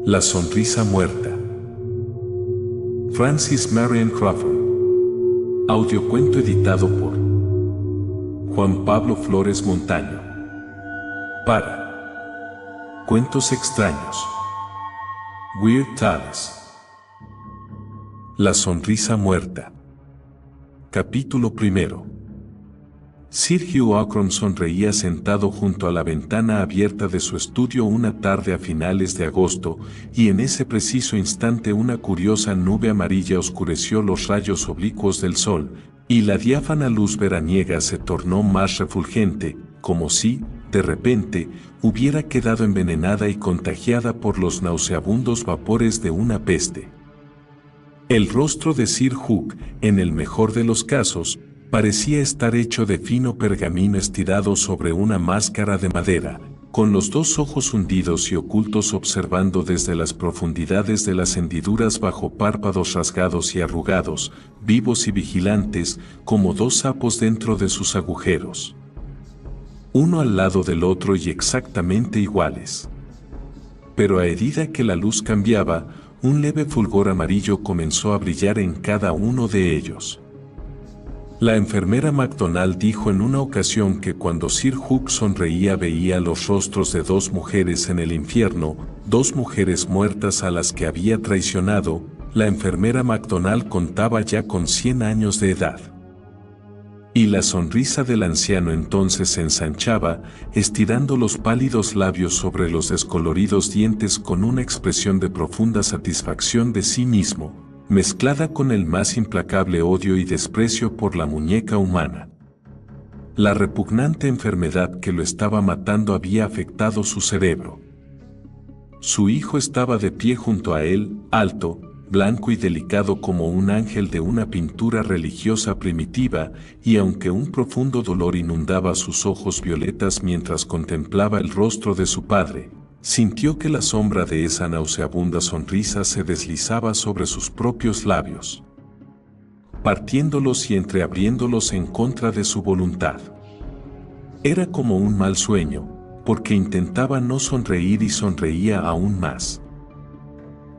La sonrisa muerta. Francis Marion Crawford. Audiocuento editado por Juan Pablo Flores Montaño. Para Cuentos Extraños. Weird Tales. La sonrisa muerta. Capítulo primero. Sir Hugh Auckland sonreía sentado junto a la ventana abierta de su estudio una tarde a finales de agosto, y en ese preciso instante una curiosa nube amarilla oscureció los rayos oblicuos del sol, y la diáfana luz veraniega se tornó más refulgente, como si, de repente, hubiera quedado envenenada y contagiada por los nauseabundos vapores de una peste. El rostro de Sir Hugh, en el mejor de los casos, parecía estar hecho de fino pergamino estirado sobre una máscara de madera, con los dos ojos hundidos y ocultos observando desde las profundidades de las hendiduras bajo párpados rasgados y arrugados, vivos y vigilantes, como dos sapos dentro de sus agujeros. Uno al lado del otro y exactamente iguales. Pero a medida que la luz cambiaba, un leve fulgor amarillo comenzó a brillar en cada uno de ellos. La enfermera MacDonald dijo en una ocasión que cuando Sir Hugh sonreía veía los rostros de dos mujeres en el infierno, dos mujeres muertas a las que había traicionado. La enfermera MacDonald contaba ya con 100 años de edad. Y la sonrisa del anciano entonces se ensanchaba, estirando los pálidos labios sobre los descoloridos dientes con una expresión de profunda satisfacción de sí mismo, mezclada con el más implacable odio y desprecio por la muñeca humana. La repugnante enfermedad que lo estaba matando había afectado su cerebro. Su hijo estaba de pie junto a él, alto, blanco y delicado como un ángel de una pintura religiosa primitiva, y aunque un profundo dolor inundaba sus ojos violetas mientras contemplaba el rostro de su padre, sintió que la sombra de esa nauseabunda sonrisa se deslizaba sobre sus propios labios, partiéndolos y entreabriéndolos en contra de su voluntad. Era como un mal sueño, porque intentaba no sonreír y sonreía aún más.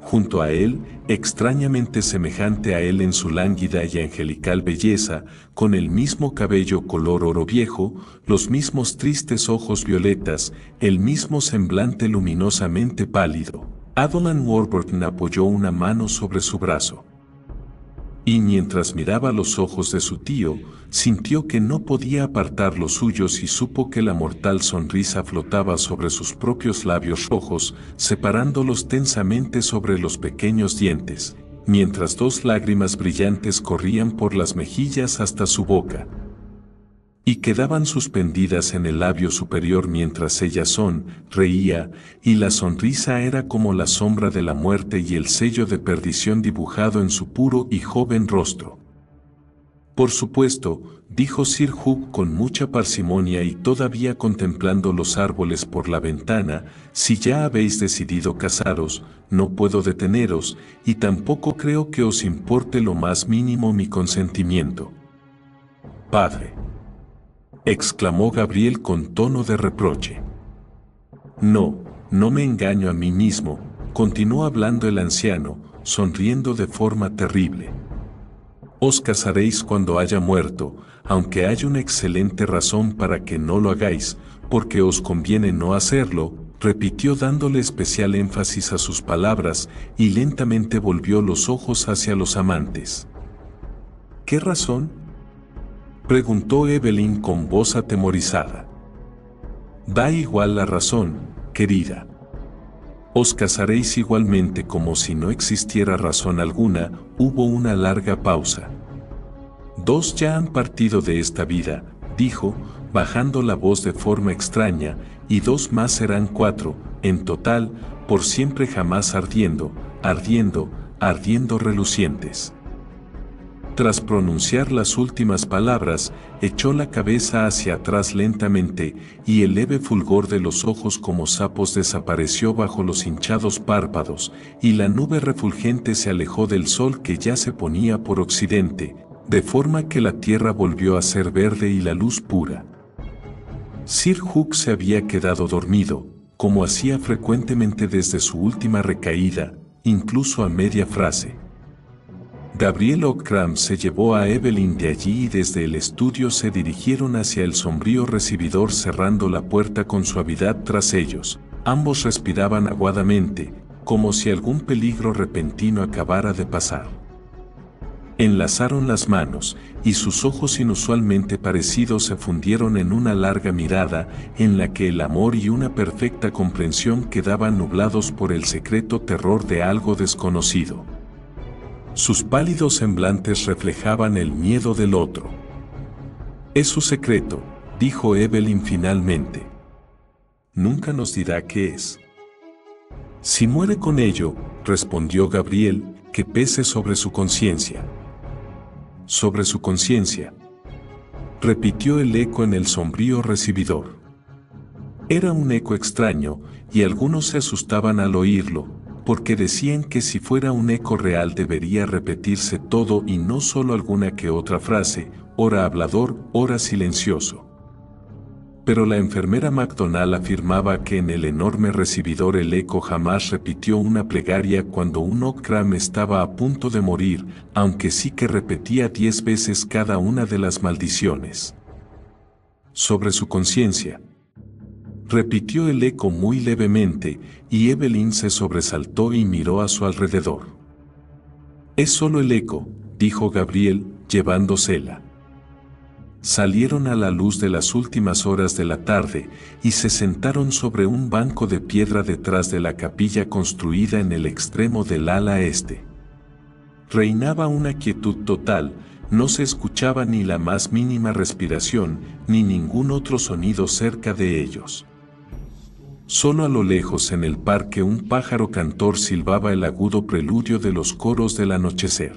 Junto a él, extrañamente semejante a él en su lánguida y angelical belleza, con el mismo cabello color oro viejo, los mismos tristes ojos violetas, el mismo semblante luminosamente pálido, Adolan Warburton apoyó una mano sobre su brazo. Y mientras miraba los ojos de su tío, sintió que no podía apartar los suyos y supo que la mortal sonrisa flotaba sobre sus propios labios rojos, separándolos tensamente sobre los pequeños dientes, mientras dos lágrimas brillantes corrían por las mejillas hasta su boca y quedaban suspendidas en el labio superior mientras ella reía, y la sonrisa era como la sombra de la muerte y el sello de perdición dibujado en su puro y joven rostro. Por supuesto, dijo Sir Hugh con mucha parsimonia y todavía contemplando los árboles por la ventana, si ya habéis decidido casaros, no puedo deteneros, y tampoco creo que os importe lo más mínimo mi consentimiento. Padre, exclamó Gabriel con tono de reproche. No me engaño a mí mismo, continuó hablando el anciano, sonriendo de forma terrible. Os casaréis cuando haya muerto, aunque haya una excelente razón para que no lo hagáis, porque os conviene no hacerlo, repitió dándole especial énfasis a sus palabras, y lentamente volvió los ojos hacia los amantes. ¿Qué razón?, preguntó Evelyn con voz atemorizada. Da igual la razón, querida. Os casaréis igualmente como si no existiera razón alguna. Hubo una larga pausa. Dos ya han partido de esta vida, dijo, bajando la voz de forma extraña, y dos más serán 4, en total, por siempre jamás ardiendo relucientes. Tras pronunciar las últimas palabras, echó la cabeza hacia atrás lentamente, y el leve fulgor de los ojos como sapos desapareció bajo los hinchados párpados, y la nube refulgente se alejó del sol que ya se ponía por occidente, de forma que la tierra volvió a ser verde y la luz pura. Sir Hugh se había quedado dormido, como hacía frecuentemente desde su última recaída, incluso a media frase. Gabriel Ockram se llevó a Evelyn de allí y desde el estudio se dirigieron hacia el sombrío recibidor cerrando la puerta con suavidad tras ellos. Ambos respiraban aguadamente, como si algún peligro repentino acabara de pasar. Enlazaron las manos, y sus ojos inusualmente parecidos se fundieron en una larga mirada, en la que el amor y una perfecta comprensión quedaban nublados por el secreto terror de algo desconocido. Sus pálidos semblantes reflejaban el miedo del otro. «Es su secreto», dijo Evelyn finalmente. «Nunca nos dirá qué es». «Si muere con ello», respondió Gabriel, «que pese sobre su conciencia». «Sobre su conciencia», repitió el eco en el sombrío recibidor. Era un eco extraño, y algunos se asustaban al oírlo, porque decían que si fuera un eco real debería repetirse todo y no solo alguna que otra frase, ora hablador, ora silencioso. Pero la enfermera McDonald afirmaba que en el enorme recibidor el eco jamás repitió una plegaria cuando un Ockram estaba a punto de morir, aunque sí que repetía 10 veces cada una de las maldiciones. «Sobre su conciencia», repitió el eco muy levemente, y Evelyn se sobresaltó y miró a su alrededor. «Es solo el eco», dijo Gabriel, llevándosela. Salieron a la luz de las últimas horas de la tarde y se sentaron sobre un banco de piedra detrás de la capilla construida en el extremo del ala este. Reinaba una quietud total, no se escuchaba ni la más mínima respiración, ni ningún otro sonido cerca de ellos. Solo a lo lejos en el parque un pájaro cantor silbaba el agudo preludio de los coros del anochecer.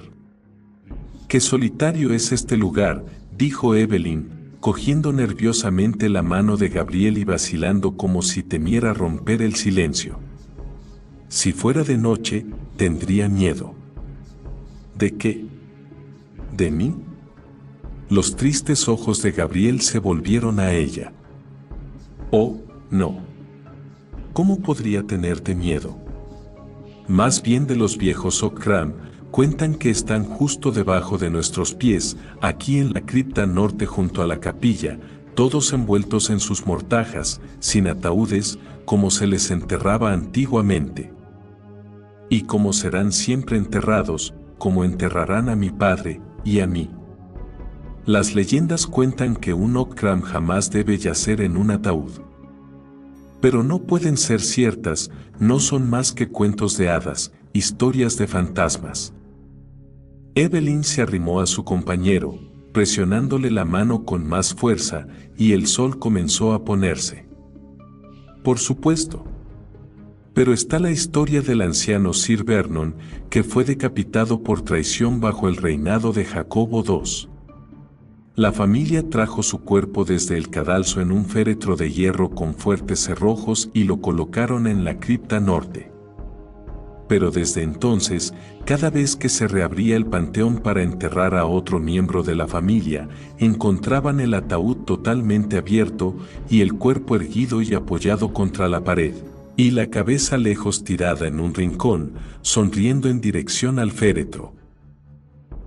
«Qué solitario es este lugar», dijo Evelyn, cogiendo nerviosamente la mano de Gabriel y vacilando como si temiera romper el silencio. «Si fuera de noche, tendría miedo». «¿De qué? ¿De mí?» Los tristes ojos de Gabriel se volvieron a ella. «Oh, no. ¿Cómo podría tenerte miedo? Más bien de los viejos Ockram. Cuentan que están justo debajo de nuestros pies, aquí en la cripta norte junto a la capilla, todos envueltos en sus mortajas, sin ataúdes, como se les enterraba antiguamente. Y como serán siempre enterrados, como enterrarán a mi padre y a mí. Las leyendas cuentan que un Ockram jamás debe yacer en un ataúd. Pero no pueden ser ciertas, no son más que cuentos de hadas, historias de fantasmas». Evelyn se arrimó a su compañero, presionándole la mano con más fuerza, y el sol comenzó a ponerse. «Por supuesto. Pero está la historia del anciano Sir Vernon, que fue decapitado por traición bajo el reinado de Jacobo II. La familia trajo su cuerpo desde el cadalso en un féretro de hierro con fuertes cerrojos y lo colocaron en la cripta norte. Pero desde entonces, cada vez que se reabría el panteón para enterrar a otro miembro de la familia, encontraban el ataúd totalmente abierto y el cuerpo erguido y apoyado contra la pared, y la cabeza lejos tirada en un rincón, sonriendo en dirección al féretro.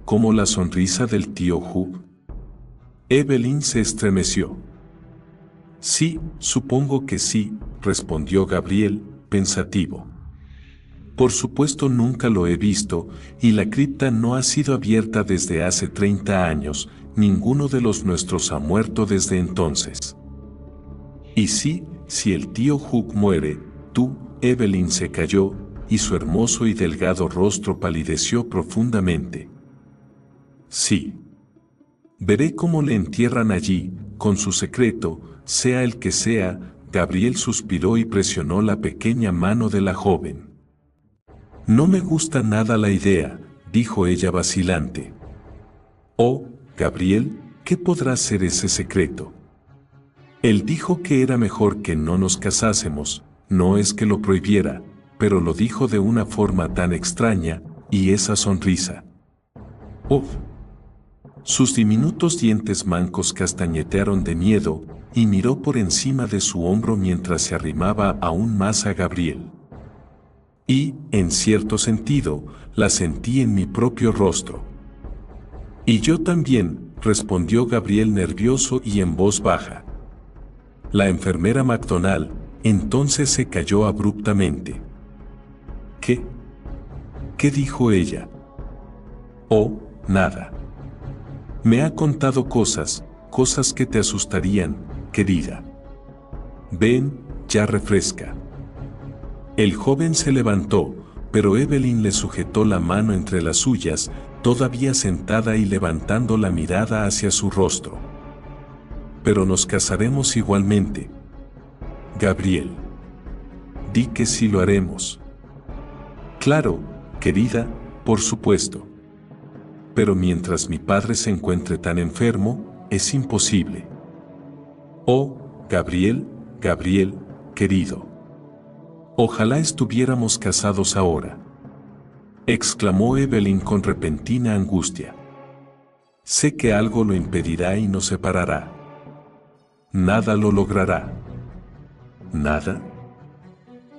Como la sonrisa del tío Hugh. Evelyn se estremeció. «Sí, supongo que sí», respondió Gabriel, pensativo. «Por supuesto nunca lo he visto, y la cripta no ha sido abierta desde hace 30 años, ninguno de los nuestros ha muerto desde entonces. Y sí, si el tío Hugh muere, tú», Evelyn se calló, y su hermoso y delgado rostro palideció profundamente. «Sí. Veré cómo le entierran allí, con su secreto, sea el que sea», Gabriel suspiró y presionó la pequeña mano de la joven. «No me gusta nada la idea», dijo ella vacilante. «Oh, Gabriel, ¿qué podrá ser ese secreto? Él dijo que era mejor que no nos casásemos, no es que lo prohibiera, pero lo dijo de una forma tan extraña, y esa sonrisa. Uf. Sus diminutos dientes mancos castañetearon de miedo, y miró por encima de su hombro mientras se arrimaba aún más a Gabriel. Y, en cierto sentido, la sentí en mi propio rostro. Y yo también, respondió Gabriel nervioso y en voz baja. La enfermera McDonald entonces se calló abruptamente. ¿Qué? ¿Qué dijo ella? Oh, nada. Me ha contado cosas que te asustarían, querida. Ven, ya refresca. El joven se levantó, pero Evelyn le sujetó la mano entre las suyas, todavía sentada y levantando la mirada hacia su rostro. Pero nos casaremos igualmente. Gabriel. Di que sí lo haremos. Claro, querida, por supuesto. Pero mientras mi padre se encuentre tan enfermo, es imposible. Oh, Gabriel, Gabriel, querido. Ojalá estuviéramos casados ahora. Exclamó Evelyn con repentina angustia. Sé que algo lo impedirá y nos separará. Nada lo logrará. ¿Nada?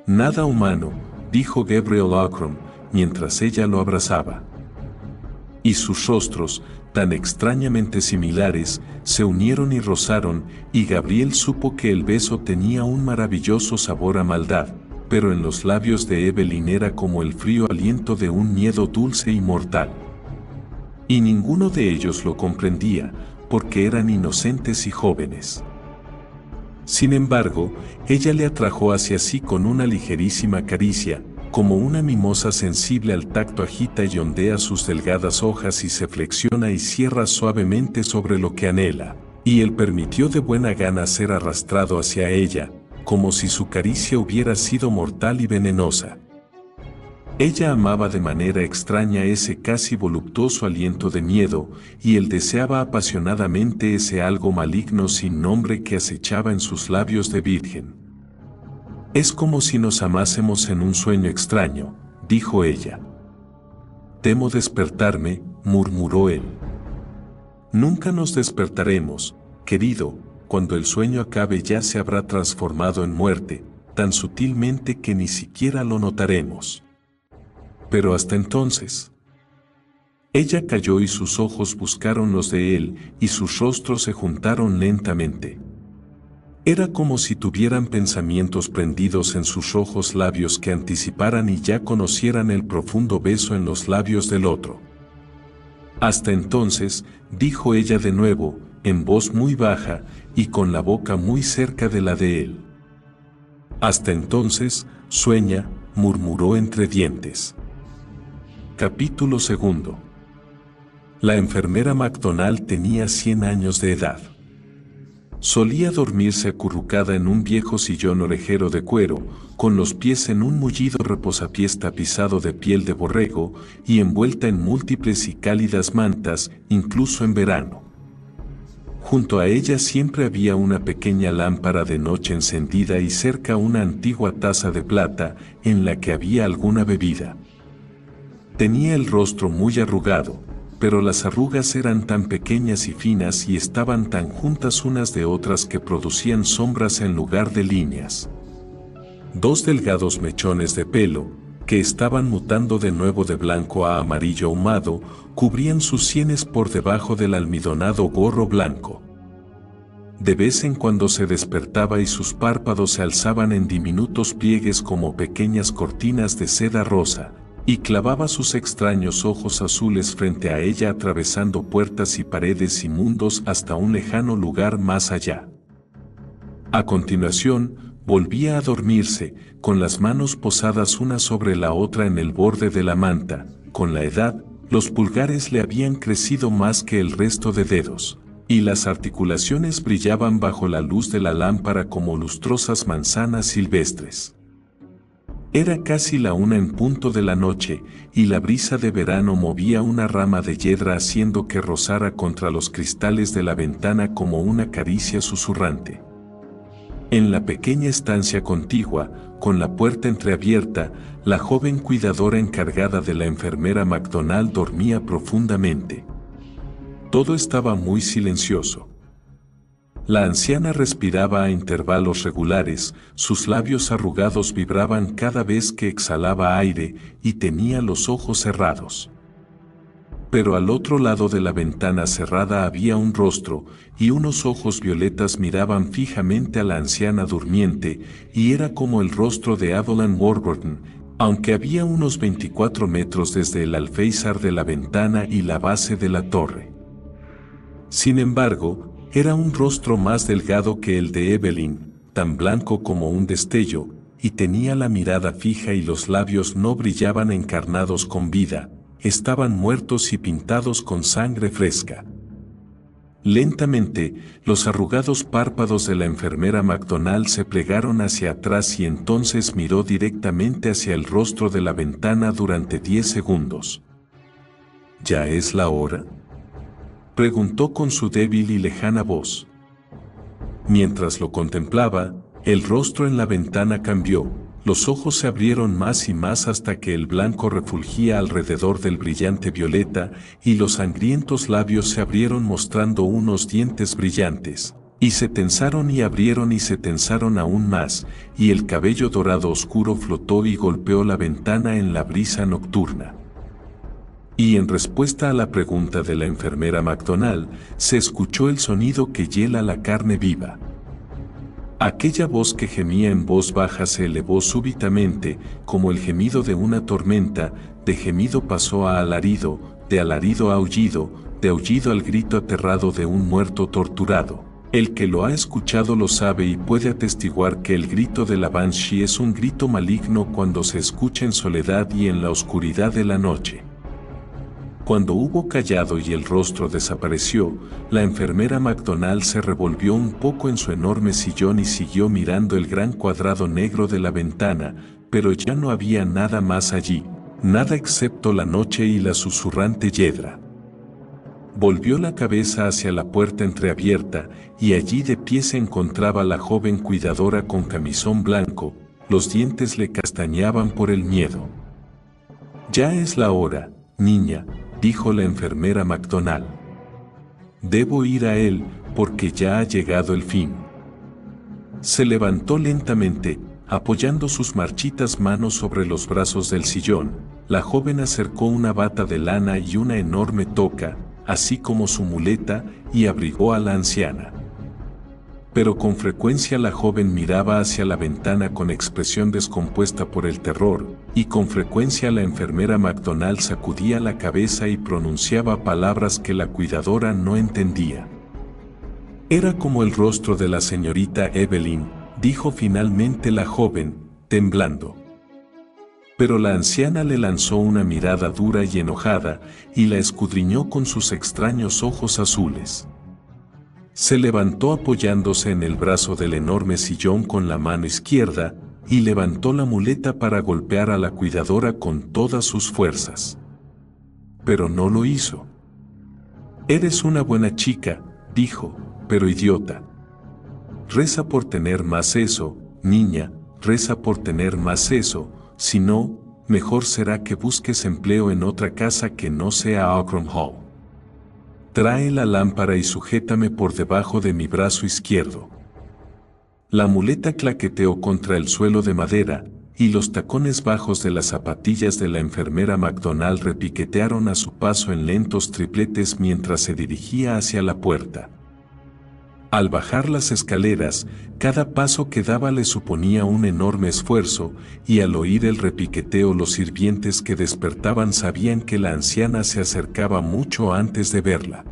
Nada humano, dijo Gabriel Ockram, mientras ella lo abrazaba. Y sus rostros, tan extrañamente similares, se unieron y rozaron, y Gabriel supo que el beso tenía un maravilloso sabor a maldad, pero en los labios de Evelyn era como el frío aliento de un miedo dulce y mortal. Y ninguno de ellos lo comprendía, porque eran inocentes y jóvenes. Sin embargo, ella le atrajo hacia sí con una ligerísima caricia, como una mimosa sensible al tacto agita y ondea sus delgadas hojas y se flexiona y cierra suavemente sobre lo que anhela, y él permitió de buena gana ser arrastrado hacia ella, como si su caricia hubiera sido mortal y venenosa. Ella amaba de manera extraña ese casi voluptuoso aliento de miedo, y él deseaba apasionadamente ese algo maligno sin nombre que acechaba en sus labios de virgen. Es como si nos amásemos en un sueño extraño, dijo ella. Temo despertarme, murmuró él. Nunca nos despertaremos, querido, cuando el sueño acabe ya se habrá transformado en muerte, tan sutilmente que ni siquiera lo notaremos. Pero hasta entonces. Ella calló y sus ojos buscaron los de él, y sus rostros se juntaron lentamente. Era como si tuvieran pensamientos prendidos en sus rojos labios que anticiparan y ya conocieran el profundo beso en los labios del otro. Hasta entonces, dijo ella de nuevo, en voz muy baja, y con la boca muy cerca de la de él. Hasta entonces, sueña, murmuró entre dientes. Capítulo 2. La enfermera McDonald tenía 100 años de edad. Solía dormirse acurrucada en un viejo sillón orejero de cuero, con los pies en un mullido reposapiés tapizado de piel de borrego y envuelta en múltiples y cálidas mantas, incluso en verano. Junto a ella siempre había una pequeña lámpara de noche encendida y cerca una antigua taza de plata en la que había alguna bebida. Tenía el rostro muy arrugado, pero las arrugas eran tan pequeñas y finas y estaban tan juntas unas de otras que producían sombras en lugar de líneas. Dos delgados mechones de pelo, que estaban mutando de nuevo de blanco a amarillo ahumado, cubrían sus sienes por debajo del almidonado gorro blanco. De vez en cuando se despertaba y sus párpados se alzaban en diminutos pliegues como pequeñas cortinas de seda rosa, y clavaba sus extraños ojos azules frente a ella atravesando puertas y paredes y mundos hasta un lejano lugar más allá. A continuación, volvía a dormirse, con las manos posadas una sobre la otra en el borde de la manta. Con la edad, los pulgares le habían crecido más que el resto de dedos, y las articulaciones brillaban bajo la luz de la lámpara como lustrosas manzanas silvestres. Era casi la 1 en punto de la noche, y la brisa de verano movía una rama de yedra haciendo que rozara contra los cristales de la ventana como una caricia susurrante. En la pequeña estancia contigua, con la puerta entreabierta, la joven cuidadora encargada de la enfermera McDonald dormía profundamente. Todo estaba muy silencioso. La anciana respiraba a intervalos regulares, sus labios arrugados vibraban cada vez que exhalaba aire y tenía los ojos cerrados. Pero al otro lado de la ventana cerrada había un rostro, y unos ojos violetas miraban fijamente a la anciana durmiente, y era como el rostro de Evelyn Warburton, aunque había unos 24 metros desde el alféizar de la ventana y la base de la torre. Sin embargo, era un rostro más delgado que el de Evelyn, tan blanco como un destello, y tenía la mirada fija y los labios no brillaban encarnados con vida, estaban muertos y pintados con sangre fresca. Lentamente, los arrugados párpados de la enfermera McDonald se plegaron hacia atrás y entonces miró directamente hacia el rostro de la ventana durante 10 segundos. ¿Ya es la hora?, preguntó con su débil y lejana voz. Mientras lo contemplaba, el rostro en la ventana cambió, los ojos se abrieron más y más hasta que el blanco refulgía alrededor del brillante violeta y los sangrientos labios se abrieron mostrando unos dientes brillantes, y se tensaron y abrieron y se tensaron aún más, y el cabello dorado oscuro flotó y golpeó la ventana en la brisa nocturna. Y en respuesta a la pregunta de la enfermera McDonald, se escuchó el sonido que hiela la carne viva. Aquella voz que gemía en voz baja se elevó súbitamente, como el gemido de una tormenta, de gemido pasó a alarido, de alarido a aullido, de aullido al grito aterrado de un muerto torturado. El que lo ha escuchado lo sabe y puede atestiguar que el grito de la Banshee es un grito maligno cuando se escucha en soledad y en la oscuridad de la noche. Cuando hubo callado y el rostro desapareció, la enfermera McDonald se revolvió un poco en su enorme sillón y siguió mirando el gran cuadrado negro de la ventana, pero ya no había nada más allí, nada excepto la noche y la susurrante hiedra. Volvió la cabeza hacia la puerta entreabierta, y allí de pie se encontraba la joven cuidadora con camisón blanco, los dientes le castañaban por el miedo. «Ya es la hora, niña», dijo la enfermera McDonald. «Debo ir a él, porque ya ha llegado el fin». Se levantó lentamente, apoyando sus marchitas manos sobre los brazos del sillón. La joven acercó una bata de lana y una enorme toca, así como su muleta, y abrigó a la anciana. Pero con frecuencia la joven miraba hacia la ventana con expresión descompuesta por el terror, y con frecuencia la enfermera McDonald sacudía la cabeza y pronunciaba palabras que la cuidadora no entendía. «Era como el rostro de la señorita Evelyn», dijo finalmente la joven, temblando. Pero la anciana le lanzó una mirada dura y enojada, y la escudriñó con sus extraños ojos azules. Se levantó apoyándose en el brazo del enorme sillón con la mano izquierda, y levantó la muleta para golpear a la cuidadora con todas sus fuerzas. Pero no lo hizo. «Eres una buena chica», dijo, «pero idiota. Reza por tener más eso, niña, reza por tener más eso, si no, mejor será que busques empleo en otra casa que no sea Auckland Hall. Trae la lámpara y sujétame por debajo de mi brazo izquierdo». La muleta claqueteó contra el suelo de madera, y los tacones bajos de las zapatillas de la enfermera McDonald repiquetearon a su paso en lentos tripletes mientras se dirigía hacia la puerta. Al bajar las escaleras, cada paso que daba le suponía un enorme esfuerzo, y al oír el repiqueteo los sirvientes que despertaban sabían que la anciana se acercaba mucho antes de verla.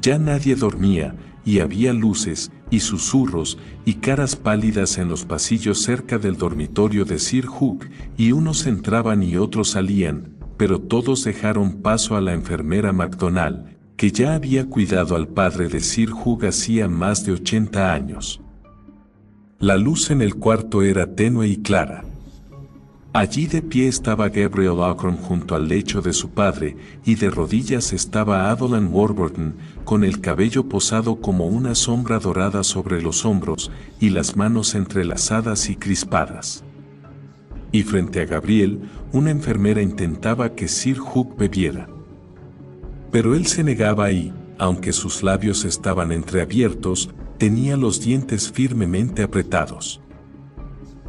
Ya nadie dormía, y había luces, y susurros, y caras pálidas en los pasillos cerca del dormitorio de Sir Hugh, y unos entraban y otros salían, pero todos dejaron paso a la enfermera McDonald, que ya había cuidado al padre de Sir Hugh hacía más de 80 años. La luz en el cuarto era tenue y clara. Allí de pie estaba Gabriel Auckland junto al lecho de su padre, y de rodillas estaba Evelyn Warburton, con el cabello posado como una sombra dorada sobre los hombros, y las manos entrelazadas y crispadas. Y frente a Gabriel, una enfermera intentaba que Sir Hugh bebiera. Pero él se negaba y, aunque sus labios estaban entreabiertos, tenía los dientes firmemente apretados.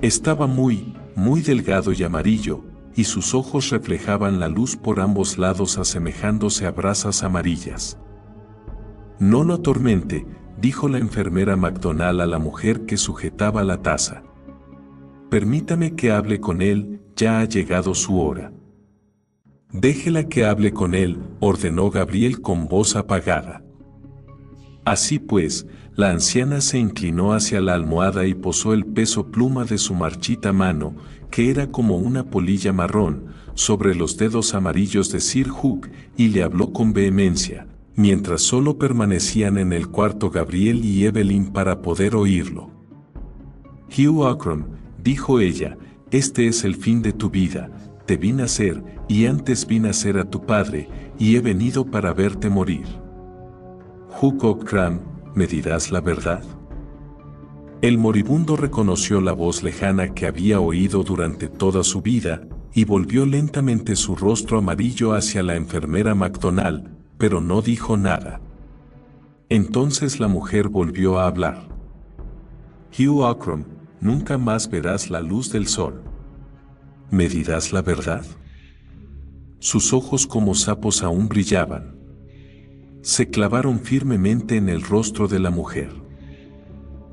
Estaba muy delgado y amarillo, y sus ojos reflejaban la luz por ambos lados asemejándose a brasas amarillas. No lo atormente, dijo la enfermera McDonald a la mujer que sujetaba la taza. Permítame que hable con él, ya ha llegado su hora. Déjela que hable con él, ordenó Gabriel con voz apagada. Así pues, la anciana se inclinó hacia la almohada y posó el peso pluma de su marchita mano, que era como una polilla marrón, sobre los dedos amarillos de Sir Hugh, y le habló con vehemencia, mientras solo permanecían en el cuarto Gabriel y Evelyn para poder oírlo. Hugh Ockram, dijo ella, este es el fin de tu vida, te vi nacer, y antes vi nacer a tu padre, y he venido para verte morir. Hugh Ockram, ¿me dirás la verdad? El moribundo reconoció la voz lejana que había oído durante toda su vida, y volvió lentamente su rostro amarillo hacia la enfermera McDonald, pero no dijo nada. Entonces la mujer volvió a hablar. Hugh Ockram, nunca más verás la luz del sol. ¿Me dirás la verdad? Sus ojos como sapos aún brillaban. Se clavaron firmemente en el rostro de la mujer.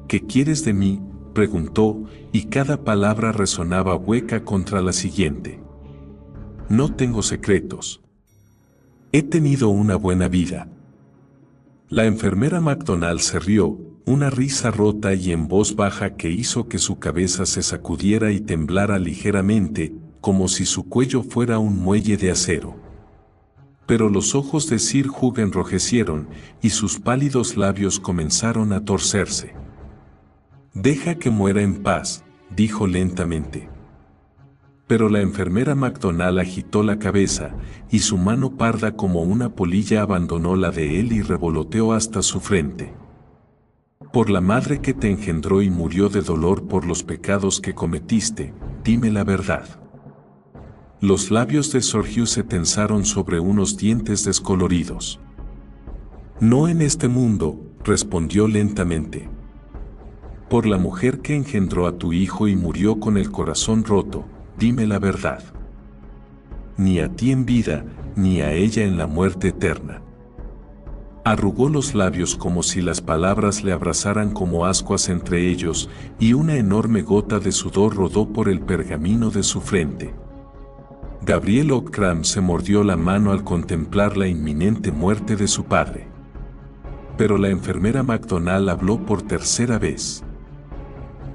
¿Qué quieres de mí?, preguntó, y cada palabra resonaba hueca contra la siguiente. No tengo secretos. He tenido una buena vida. La enfermera McDonald se rió, una risa rota y en voz baja que hizo que su cabeza se sacudiera y temblara ligeramente, como si su cuello fuera un muelle de acero. Pero los ojos de Sir Hugh enrojecieron, y sus pálidos labios comenzaron a torcerse. Deja que muera en paz, dijo lentamente. Pero la enfermera McDonald agitó la cabeza, y su mano parda como una polilla abandonó la de él y revoloteó hasta su frente. Por la madre que te engendró y murió de dolor por los pecados que cometiste, dime la verdad. Los labios de Sir Hugh se tensaron sobre unos dientes descoloridos. No en este mundo, respondió lentamente. Por la mujer que engendró a tu hijo y murió con el corazón roto, dime la verdad. Ni a ti en vida, ni a ella en la muerte eterna. Arrugó los labios como si las palabras le abrazaran como ascuas entre ellos, y una enorme gota de sudor rodó por el pergamino de su frente. Gabriel Ockram se mordió la mano al contemplar la inminente muerte de su padre. Pero la enfermera McDonald habló por tercera vez.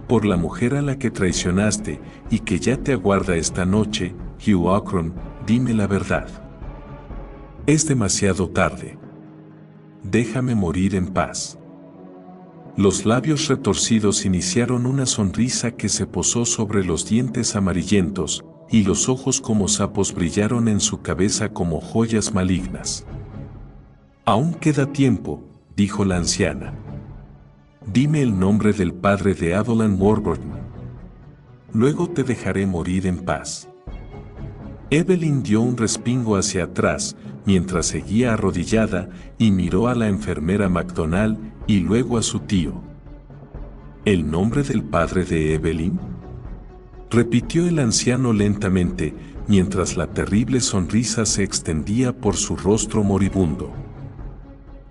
Por la mujer a la que traicionaste y que ya te aguarda esta noche, Hugh Ockram, dime la verdad. Es demasiado tarde. Déjame morir en paz. Los labios retorcidos iniciaron una sonrisa que se posó sobre los dientes amarillentos, y los ojos como sapos brillaron en su cabeza como joyas malignas. Aún queda tiempo, dijo la anciana. Dime el nombre del padre de Evelyn Warburton. Luego te dejaré morir en paz. Evelyn dio un respingo hacia atrás, mientras seguía arrodillada, y miró a la enfermera McDonald y luego a su tío. ¿El nombre del padre de Evelyn?, repitió el anciano lentamente, mientras la terrible sonrisa se extendía por su rostro moribundo.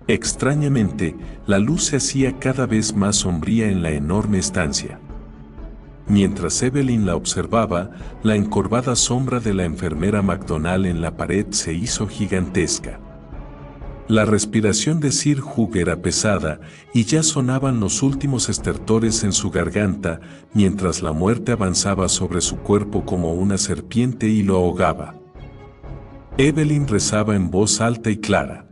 Extrañamente, la luz se hacía cada vez más sombría en la enorme estancia. Mientras Evelyn la observaba, la encorvada sombra de la enfermera McDonald en la pared se hizo gigantesca. La respiración de Sir Hugh era pesada, y ya sonaban los últimos estertores en su garganta, mientras la muerte avanzaba sobre su cuerpo como una serpiente y lo ahogaba. Evelyn rezaba en voz alta y clara.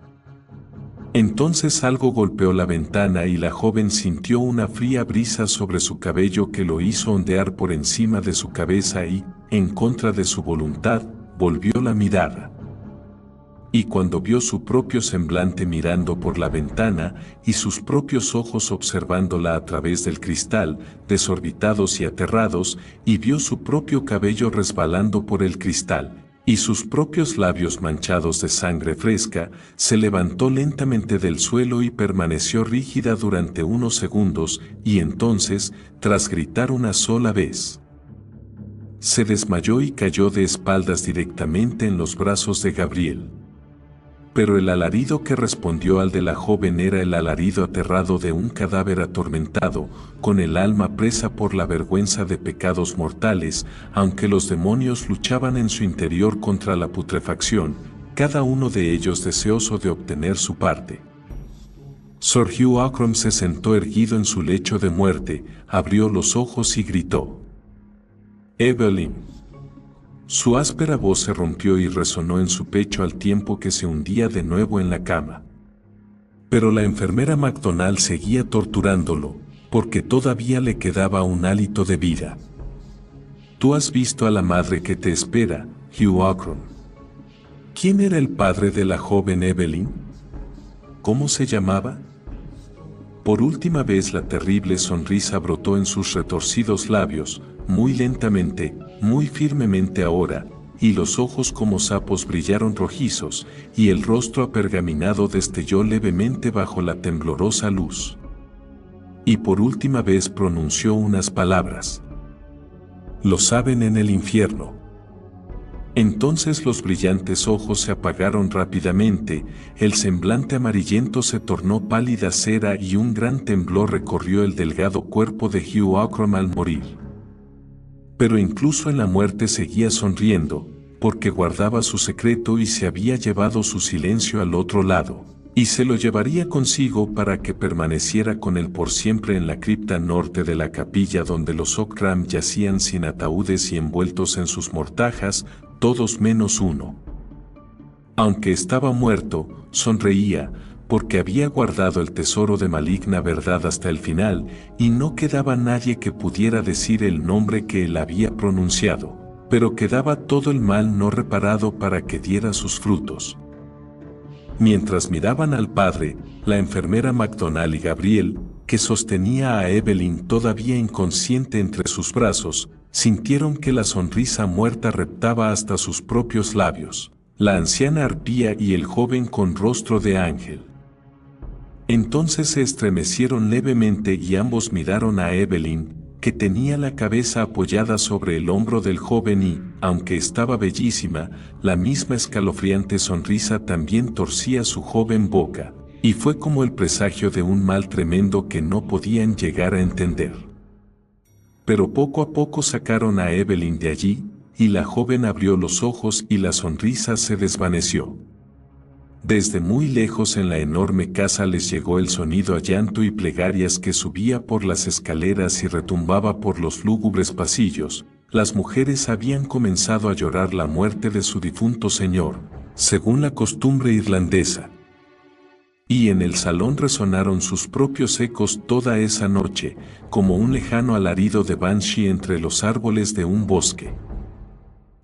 Entonces algo golpeó la ventana y la joven sintió una fría brisa sobre su cabello que lo hizo ondear por encima de su cabeza y, en contra de su voluntad, volvió la mirada. Y cuando vio su propio semblante mirando por la ventana y sus propios ojos observándola a través del cristal, desorbitados y aterrados, y vio su propio cabello resbalando por el cristal, y sus propios labios manchados de sangre fresca, se levantó lentamente del suelo y permaneció rígida durante unos segundos, y entonces, tras gritar una sola vez, se desmayó y cayó de espaldas directamente en los brazos de Gabriel. Pero el alarido que respondió al de la joven era el alarido aterrado de un cadáver atormentado, con el alma presa por la vergüenza de pecados mortales, aunque los demonios luchaban en su interior contra la putrefacción, cada uno de ellos deseoso de obtener su parte. Sir Hugh Ockram se sentó erguido en su lecho de muerte, abrió los ojos y gritó: «Evelyn». Su áspera voz se rompió y resonó en su pecho al tiempo que se hundía de nuevo en la cama. Pero la enfermera MacDonald seguía torturándolo, porque todavía le quedaba un hálito de vida. «Tú has visto a la madre que te espera, Hugh Ockram». ¿Quién era el padre de la joven Evelyn? ¿Cómo se llamaba? Por última vez la terrible sonrisa brotó en sus retorcidos labios, muy lentamente, muy firmemente ahora, y los ojos como sapos brillaron rojizos, y el rostro apergaminado destelló levemente bajo la temblorosa luz. Y por última vez pronunció unas palabras: «Lo saben en el infierno». Entonces los brillantes ojos se apagaron rápidamente, el semblante amarillento se tornó pálida cera y un gran temblor recorrió el delgado cuerpo de Hugh Ockram al morir. Pero incluso en la muerte seguía sonriendo, porque guardaba su secreto y se había llevado su silencio al otro lado, y se lo llevaría consigo para que permaneciera con él por siempre en la cripta norte de la capilla donde los Ockram yacían sin ataúdes y envueltos en sus mortajas, todos menos uno. Aunque estaba muerto, sonreía, porque había guardado el tesoro de maligna verdad hasta el final, y no quedaba nadie que pudiera decir el nombre que él había pronunciado, pero quedaba todo el mal no reparado para que diera sus frutos. Mientras miraban al padre, la enfermera MacDonald y Gabriel, que sostenía a Evelyn todavía inconsciente entre sus brazos, sintieron que la sonrisa muerta reptaba hasta sus propios labios, la anciana arpía y el joven con rostro de ángel. Entonces se estremecieron levemente y ambos miraron a Evelyn, que tenía la cabeza apoyada sobre el hombro del joven y, aunque estaba bellísima, la misma escalofriante sonrisa también torcía su joven boca, y fue como el presagio de un mal tremendo que no podían llegar a entender. Pero poco a poco sacaron a Evelyn de allí, y la joven abrió los ojos y la sonrisa se desvaneció. Desde muy lejos en la enorme casa les llegó el sonido a llanto y plegarias que subía por las escaleras y retumbaba por los lúgubres pasillos. Las mujeres habían comenzado a llorar la muerte de su difunto señor, según la costumbre irlandesa. Y en el salón resonaron sus propios ecos toda esa noche, como un lejano alarido de banshee entre los árboles de un bosque.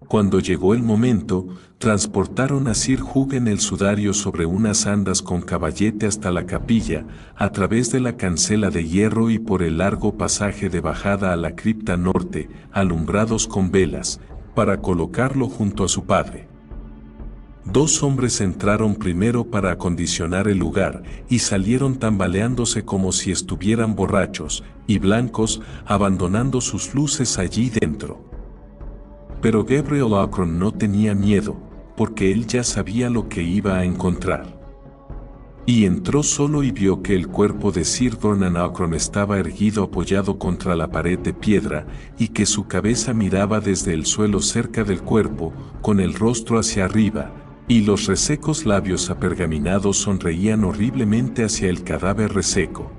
Cuando llegó el momento, transportaron a Sir Hugh en el sudario sobre unas andas con caballete hasta la capilla, a través de la cancela de hierro y por el largo pasaje de bajada a la cripta norte, alumbrados con velas, para colocarlo junto a su padre. Dos hombres entraron primero para acondicionar el lugar y salieron tambaleándose como si estuvieran borrachos y blancos, abandonando sus luces allí dentro. Pero Gabriel Ockram no tenía miedo, porque él ya sabía lo que iba a encontrar. Y entró solo y vio que el cuerpo de Sir Vernon Ockram estaba erguido apoyado contra la pared de piedra y que su cabeza miraba desde el suelo cerca del cuerpo, con el rostro hacia arriba, y los resecos labios apergaminados sonreían horriblemente hacia el cadáver reseco.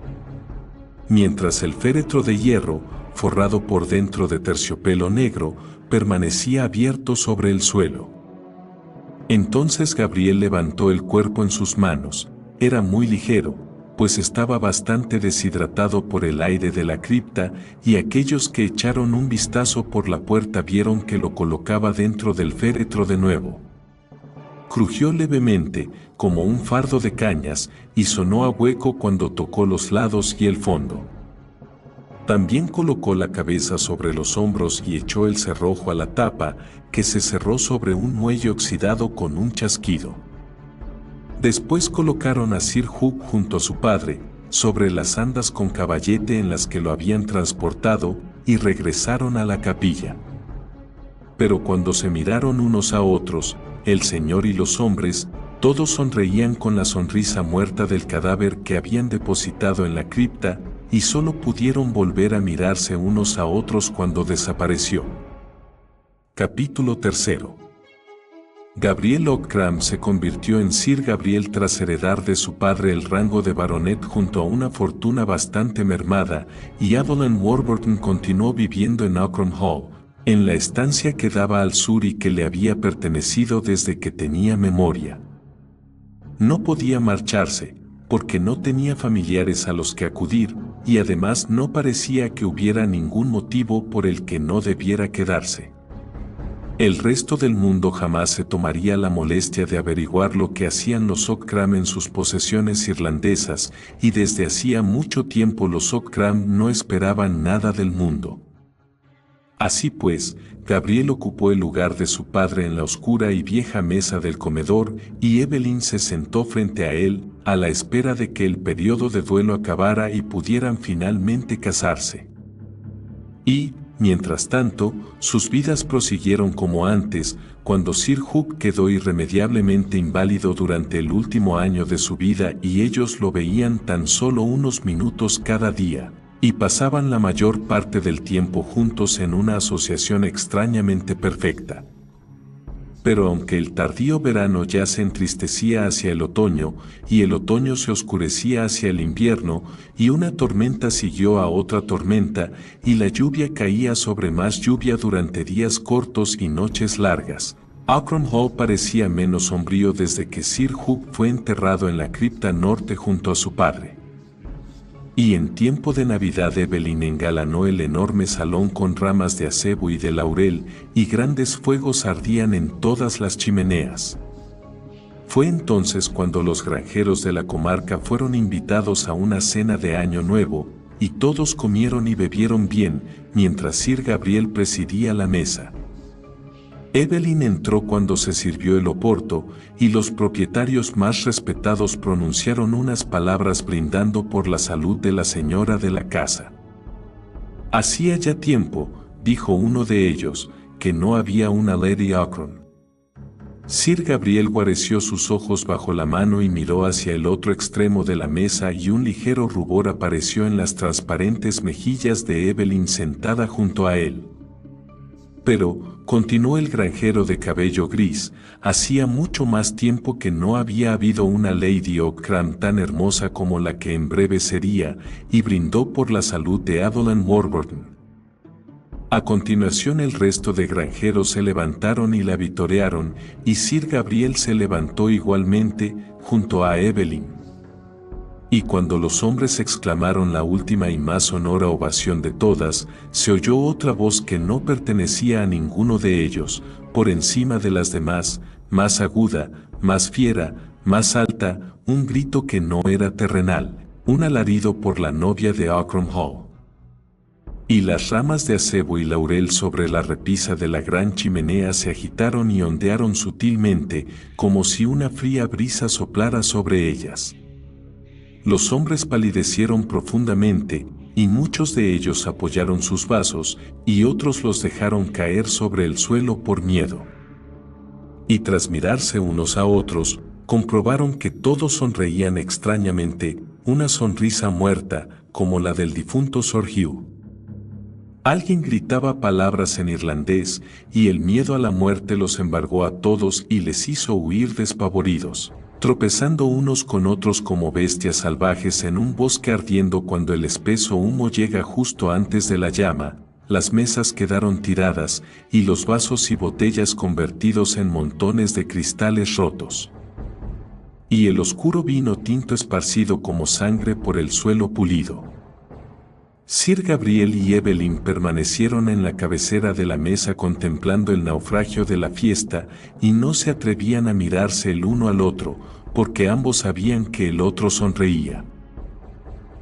Mientras el féretro de hierro, forrado por dentro de terciopelo negro, permanecía abierto sobre el suelo. Entonces Gabriel levantó el cuerpo en sus manos. Era muy ligero, pues estaba bastante deshidratado por el aire de la cripta, y aquellos que echaron un vistazo por la puerta vieron que lo colocaba dentro del féretro de nuevo. Crujió levemente, como un fardo de cañas, y sonó a hueco cuando tocó los lados y el fondo. También colocó la cabeza sobre los hombros y echó el cerrojo a la tapa, que se cerró sobre un muelle oxidado con un chasquido. Después colocaron a Sir Hugh junto a su padre, sobre las andas con caballete en las que lo habían transportado, y regresaron a la capilla. Pero cuando se miraron unos a otros, el señor y los hombres, todos sonreían con la sonrisa muerta del cadáver que habían depositado en la cripta, y solo pudieron volver a mirarse unos a otros cuando desapareció. Capítulo 3. Gabriel Ockram se convirtió en Sir Gabriel tras heredar de su padre el rango de baronet junto a una fortuna bastante mermada, y Evelyn Warburton continuó viviendo en Ockram Hall, en la estancia que daba al sur y que le había pertenecido desde que tenía memoria. No podía marcharse, porque no tenía familiares a los que acudir, y además no parecía que hubiera ningún motivo por el que no debiera quedarse. El resto del mundo jamás se tomaría la molestia de averiguar lo que hacían los Ockram en sus posesiones irlandesas, y desde hacía mucho tiempo los Ockram no esperaban nada del mundo. Así pues, Gabriel ocupó el lugar de su padre en la oscura y vieja mesa del comedor, y Evelyn se sentó frente a él, a la espera de que el periodo de duelo acabara y pudieran finalmente casarse. Y, mientras tanto, sus vidas prosiguieron como antes, cuando Sir Hugh quedó irremediablemente inválido durante el último año de su vida y ellos lo veían tan solo unos minutos cada día, y pasaban la mayor parte del tiempo juntos en una asociación extrañamente perfecta. Pero aunque el tardío verano ya se entristecía hacia el otoño, y el otoño se oscurecía hacia el invierno, y una tormenta siguió a otra tormenta, y la lluvia caía sobre más lluvia durante días cortos y noches largas, Ockram Hall parecía menos sombrío desde que Sir Hugh fue enterrado en la cripta norte junto a su padre. Y en tiempo de Navidad Evelyn engalanó el enorme salón con ramas de acebo y de laurel, y grandes fuegos ardían en todas las chimeneas. Fue entonces cuando los granjeros de la comarca fueron invitados a una cena de Año Nuevo, y todos comieron y bebieron bien, mientras Sir Gabriel presidía la mesa. Evelyn entró cuando se sirvió el oporto, y los propietarios más respetados pronunciaron unas palabras brindando por la salud de la señora de la casa. Hacía ya tiempo, dijo uno de ellos, que no había una Lady Ockram. Sir Gabriel guareció sus ojos bajo la mano y miró hacia el otro extremo de la mesa y un ligero rubor apareció en las transparentes mejillas de Evelyn sentada junto a él. Pero, continuó el granjero de cabello gris, hacía mucho más tiempo que no había habido una Lady Ockram tan hermosa como la que en breve sería, y brindó por la salud de Evelyn Warburton. A continuación el resto de granjeros se levantaron y la vitorearon, y Sir Gabriel se levantó igualmente, junto a Evelyn. Y cuando los hombres exclamaron la última y más sonora ovación de todas, se oyó otra voz que no pertenecía a ninguno de ellos, por encima de las demás, más aguda, más fiera, más alta, un grito que no era terrenal, un alarido por la novia de Ockram Hall. Y las ramas de acebo y laurel sobre la repisa de la gran chimenea se agitaron y ondearon sutilmente, como si una fría brisa soplara sobre ellas. Los hombres palidecieron profundamente, y muchos de ellos apoyaron sus vasos, y otros los dejaron caer sobre el suelo por miedo. Y tras mirarse unos a otros, comprobaron que todos sonreían extrañamente, una sonrisa muerta, como la del difunto Sir Hugh. Alguien gritaba palabras en irlandés, y el miedo a la muerte los embargó a todos y les hizo huir despavoridos, tropezando unos con otros como bestias salvajes en un bosque ardiendo. Cuando el espeso humo llega justo antes de la llama, las mesas quedaron tiradas, y los vasos y botellas convertidos en montones de cristales rotos. Y el oscuro vino tinto esparcido como sangre por el suelo pulido. Sir Gabriel y Evelyn permanecieron en la cabecera de la mesa contemplando el naufragio de la fiesta, y no se atrevían a mirarse el uno al otro, porque ambos sabían que el otro sonreía.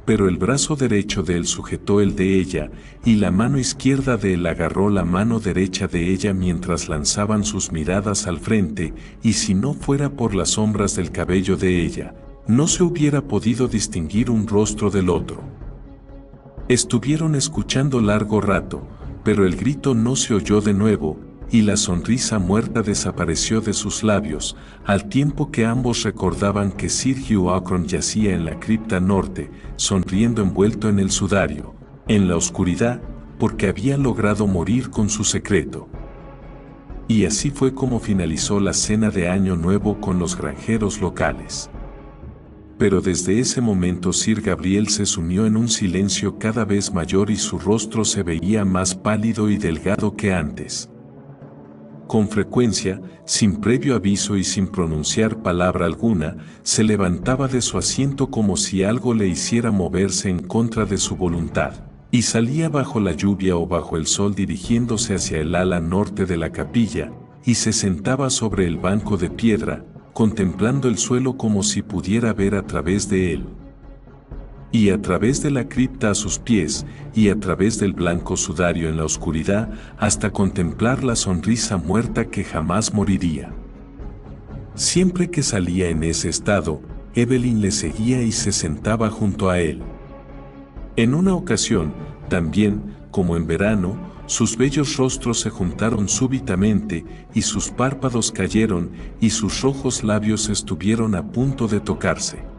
pero el brazo derecho de él sujetó el de ella, y la mano izquierda de él agarró la mano derecha de ella mientras lanzaban sus miradas al frente, y si no fuera por las sombras del cabello de ella, no se hubiera podido distinguir un rostro del otro. Estuvieron escuchando largo rato, pero el grito no se oyó de nuevo, y la sonrisa muerta desapareció de sus labios, al tiempo que ambos recordaban que Sir Hugh Akron yacía en la cripta norte, sonriendo envuelto en el sudario, en la oscuridad, porque había logrado morir con su secreto. Y así fue como finalizó la cena de Año Nuevo con los granjeros locales. Pero desde ese momento Sir Gabriel se sumió en un silencio cada vez mayor y su rostro se veía más pálido y delgado que antes. Con frecuencia, sin previo aviso y sin pronunciar palabra alguna, se levantaba de su asiento como si algo le hiciera moverse en contra de su voluntad, y salía bajo la lluvia o bajo el sol dirigiéndose hacia el ala norte de la capilla, y se sentaba sobre el banco de piedra, contemplando el suelo como si pudiera ver a través de él. Y a través de la cripta a sus pies, y a través del blanco sudario en la oscuridad, hasta contemplar la sonrisa muerta que jamás moriría. Siempre que salía en ese estado, Evelyn le seguía y se sentaba junto a él. En una ocasión, también, como en verano, sus bellos rostros se juntaron súbitamente, y sus párpados cayeron, y sus rojos labios estuvieron a punto de tocarse.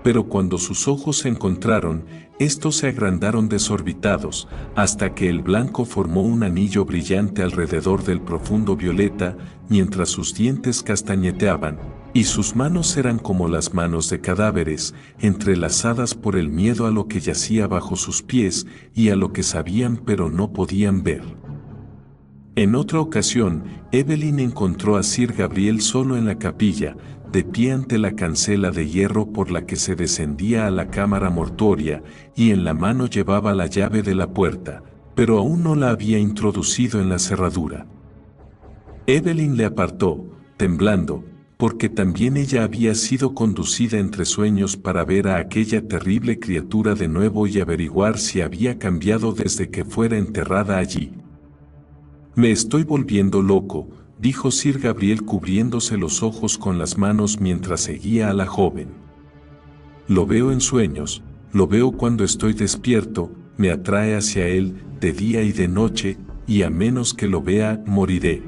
Pero cuando sus ojos se encontraron, estos se agrandaron desorbitados, hasta que el blanco formó un anillo brillante alrededor del profundo violeta, mientras sus dientes castañeteaban, y sus manos eran como las manos de cadáveres, entrelazadas por el miedo a lo que yacía bajo sus pies, y a lo que sabían pero no podían ver. En otra ocasión, Evelyn encontró a Sir Gabriel solo en la capilla, de pie ante la cancela de hierro por la que se descendía a la cámara mortuoria, y en la mano llevaba la llave de la puerta, pero aún no la había introducido en la cerradura. Evelyn le apartó, temblando, porque también ella había sido conducida entre sueños para ver a aquella terrible criatura de nuevo y averiguar si había cambiado desde que fuera enterrada allí. «Me estoy volviendo loco», dijo Sir Gabriel cubriéndose los ojos con las manos mientras seguía a la joven. «Lo veo en sueños, lo veo cuando estoy despierto, me atrae hacia él, de día y de noche, y a menos que lo vea, moriré».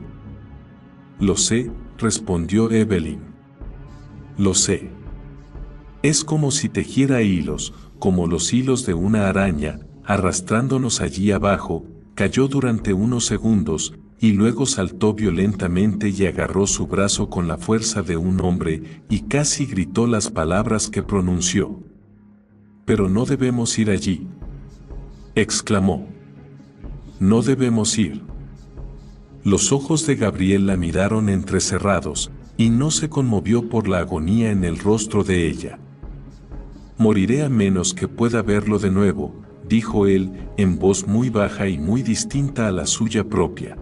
«Lo sé», respondió Evelyn. «Lo sé. Es como si tejiera hilos, como los hilos de una araña, arrastrándonos allí abajo». Cayó durante unos segundos, y luego saltó violentamente y agarró su brazo con la fuerza de un hombre, y casi gritó las palabras que pronunció. «Pero no debemos ir allí», exclamó. «No debemos ir». Los ojos de Gabriel la miraron entrecerrados, y no se conmovió por la agonía en el rostro de ella. «Moriré a menos que pueda verlo de nuevo», dijo él, en voz muy baja y muy distinta a la suya propia.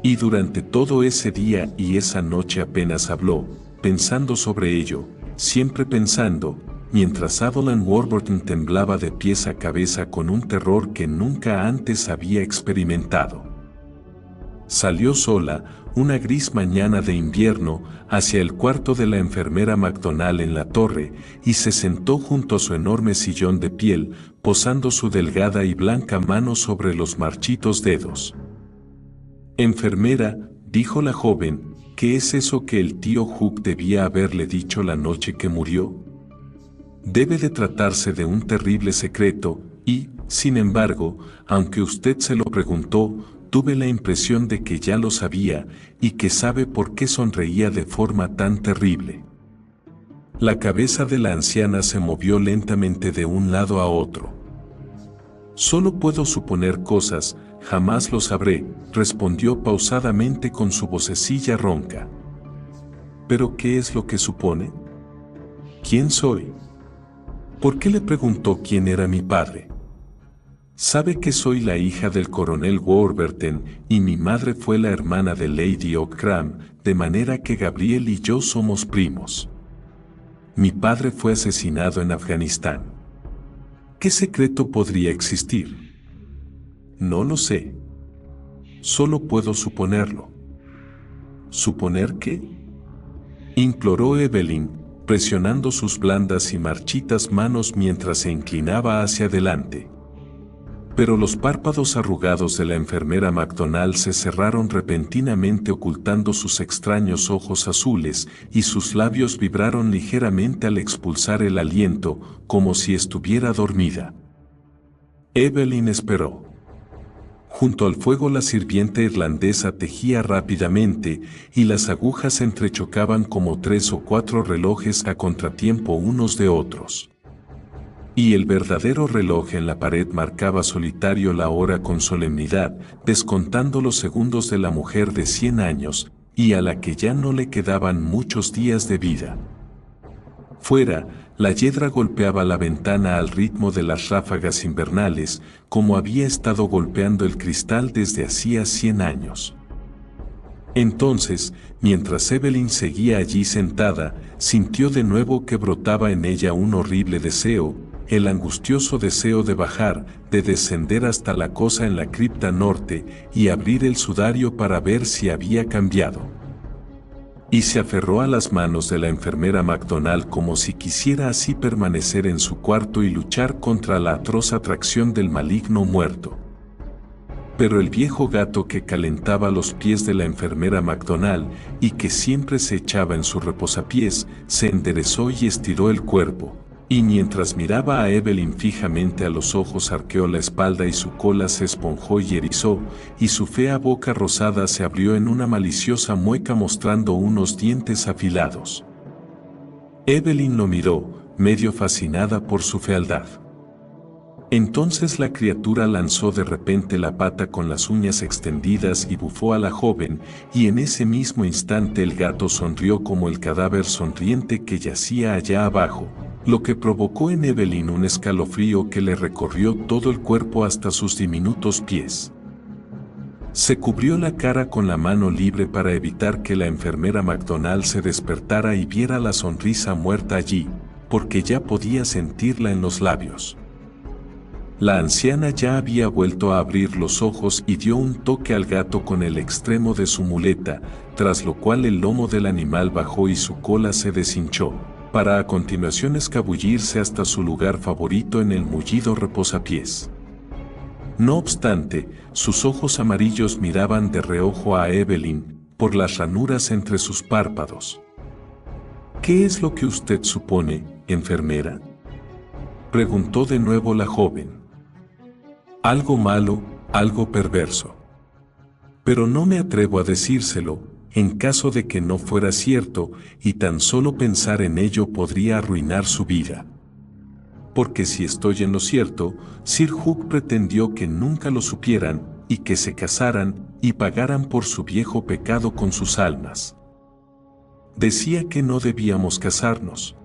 Y durante todo ese día y esa noche apenas habló, pensando sobre ello, siempre pensando, mientras Evelyn Warburton temblaba de pies a cabeza con un terror que nunca antes había experimentado. Salió sola, una gris mañana de invierno, hacia el cuarto de la enfermera McDonald en la torre, y se sentó junto a su enorme sillón de piel, posando su delgada y blanca mano sobre los marchitos dedos. «Enfermera», dijo la joven, «¿qué es eso que el tío Hugh debía haberle dicho la noche que murió? Debe de tratarse de un terrible secreto, y, sin embargo, aunque usted se lo preguntó, tuve la impresión de que ya lo sabía, y que sabe por qué sonreía de forma tan terrible». La cabeza de la anciana se movió lentamente de un lado a otro. «Solo puedo suponer cosas, jamás lo sabré», respondió pausadamente con su vocecilla ronca. «¿Pero qué es lo que supone? ¿Quién soy? ¿Por qué le preguntó quién era mi padre? Sabe que soy la hija del coronel Warburton y mi madre fue la hermana de Lady Ockram, de manera que Gabriel y yo somos primos. Mi padre fue asesinado en Afganistán. ¿Qué secreto podría existir? No lo sé. Solo puedo suponerlo. ¿Suponer qué? Imploró Evelyn, presionando sus blandas y marchitas manos mientras se inclinaba hacia adelante. Pero los párpados arrugados de la enfermera McDonald se cerraron repentinamente ocultando sus extraños ojos azules, y sus labios vibraron ligeramente al expulsar el aliento, como si estuviera dormida. Evelyn esperó. Junto al fuego la sirvienta irlandesa tejía rápidamente, y las agujas se entrechocaban como 3 o 4 relojes a contratiempo unos de otros. Y el verdadero reloj en la pared marcaba solitario la hora con solemnidad, descontando los segundos de la mujer de 100 años, y a la que ya no le quedaban muchos días de vida. Fuera, la hiedra golpeaba la ventana al ritmo de las ráfagas invernales, como había estado golpeando el cristal desde hacía 100 años. Entonces, mientras Evelyn seguía allí sentada, sintió de nuevo que brotaba en ella un horrible deseo, el angustioso deseo de bajar, de descender hasta la cosa en la cripta norte y abrir el sudario para ver si había cambiado. Y se aferró a las manos de la enfermera McDonald como si quisiera así permanecer en su cuarto y luchar contra la atroz atracción del maligno muerto. Pero el viejo gato que calentaba los pies de la enfermera McDonald y que siempre se echaba en su reposapiés, se enderezó y estiró el cuerpo, y mientras miraba a Evelyn fijamente a los ojos arqueó la espalda y su cola se esponjó y erizó, y su fea boca rosada se abrió en una maliciosa mueca mostrando unos dientes afilados. Evelyn lo miró, medio fascinada por su fealdad. Entonces la criatura lanzó de repente la pata con las uñas extendidas y bufó a la joven, y en ese mismo instante el gato sonrió como el cadáver sonriente que yacía allá abajo, lo que provocó en Evelyn un escalofrío que le recorrió todo el cuerpo hasta sus diminutos pies. Se cubrió la cara con la mano libre para evitar que la enfermera McDonald se despertara y viera la sonrisa muerta allí, porque ya podía sentirla en los labios. La anciana ya había vuelto a abrir los ojos y dio un toque al gato con el extremo de su muleta, tras lo cual el lomo del animal bajó y su cola se deshinchó, para a continuación escabullirse hasta su lugar favorito en el mullido reposapiés. No obstante, sus ojos amarillos miraban de reojo a Evelyn, por las ranuras entre sus párpados. ¿Qué es lo que usted supone, enfermera?, preguntó de nuevo la joven. Algo malo, algo perverso. Pero no me atrevo a decírselo, en caso de que no fuera cierto, y tan solo pensar en ello podría arruinar su vida. Porque si estoy en lo cierto, Sir Hugh pretendió que nunca lo supieran, y que se casaran, y pagaran por su viejo pecado con sus almas. Decía que no debíamos casarnos.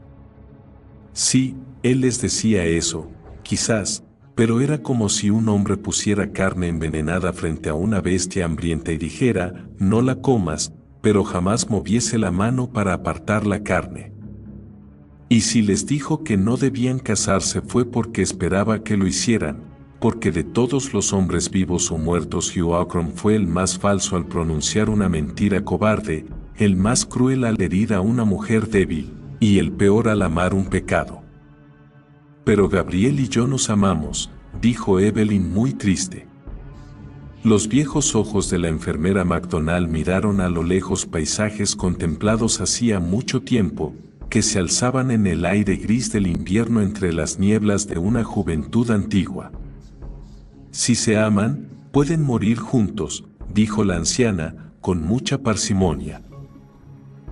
Sí, él les decía eso, quizás, pero era como si un hombre pusiera carne envenenada frente a una bestia hambrienta y dijera, no la comas, pero jamás moviese la mano para apartar la carne. Y si les dijo que no debían casarse fue porque esperaba que lo hicieran, porque de todos los hombres vivos o muertos Hugh Ockram fue el más falso al pronunciar una mentira cobarde, el más cruel al herir a una mujer débil, y el peor al amar un pecado. Pero Gabriel y yo nos amamos, dijo Evelyn muy triste. Los viejos ojos de la enfermera McDonald miraron a lo lejos paisajes contemplados hacía mucho tiempo, que se alzaban en el aire gris del invierno entre las nieblas de una juventud antigua. Si se aman, pueden morir juntos, dijo la anciana, con mucha parsimonia.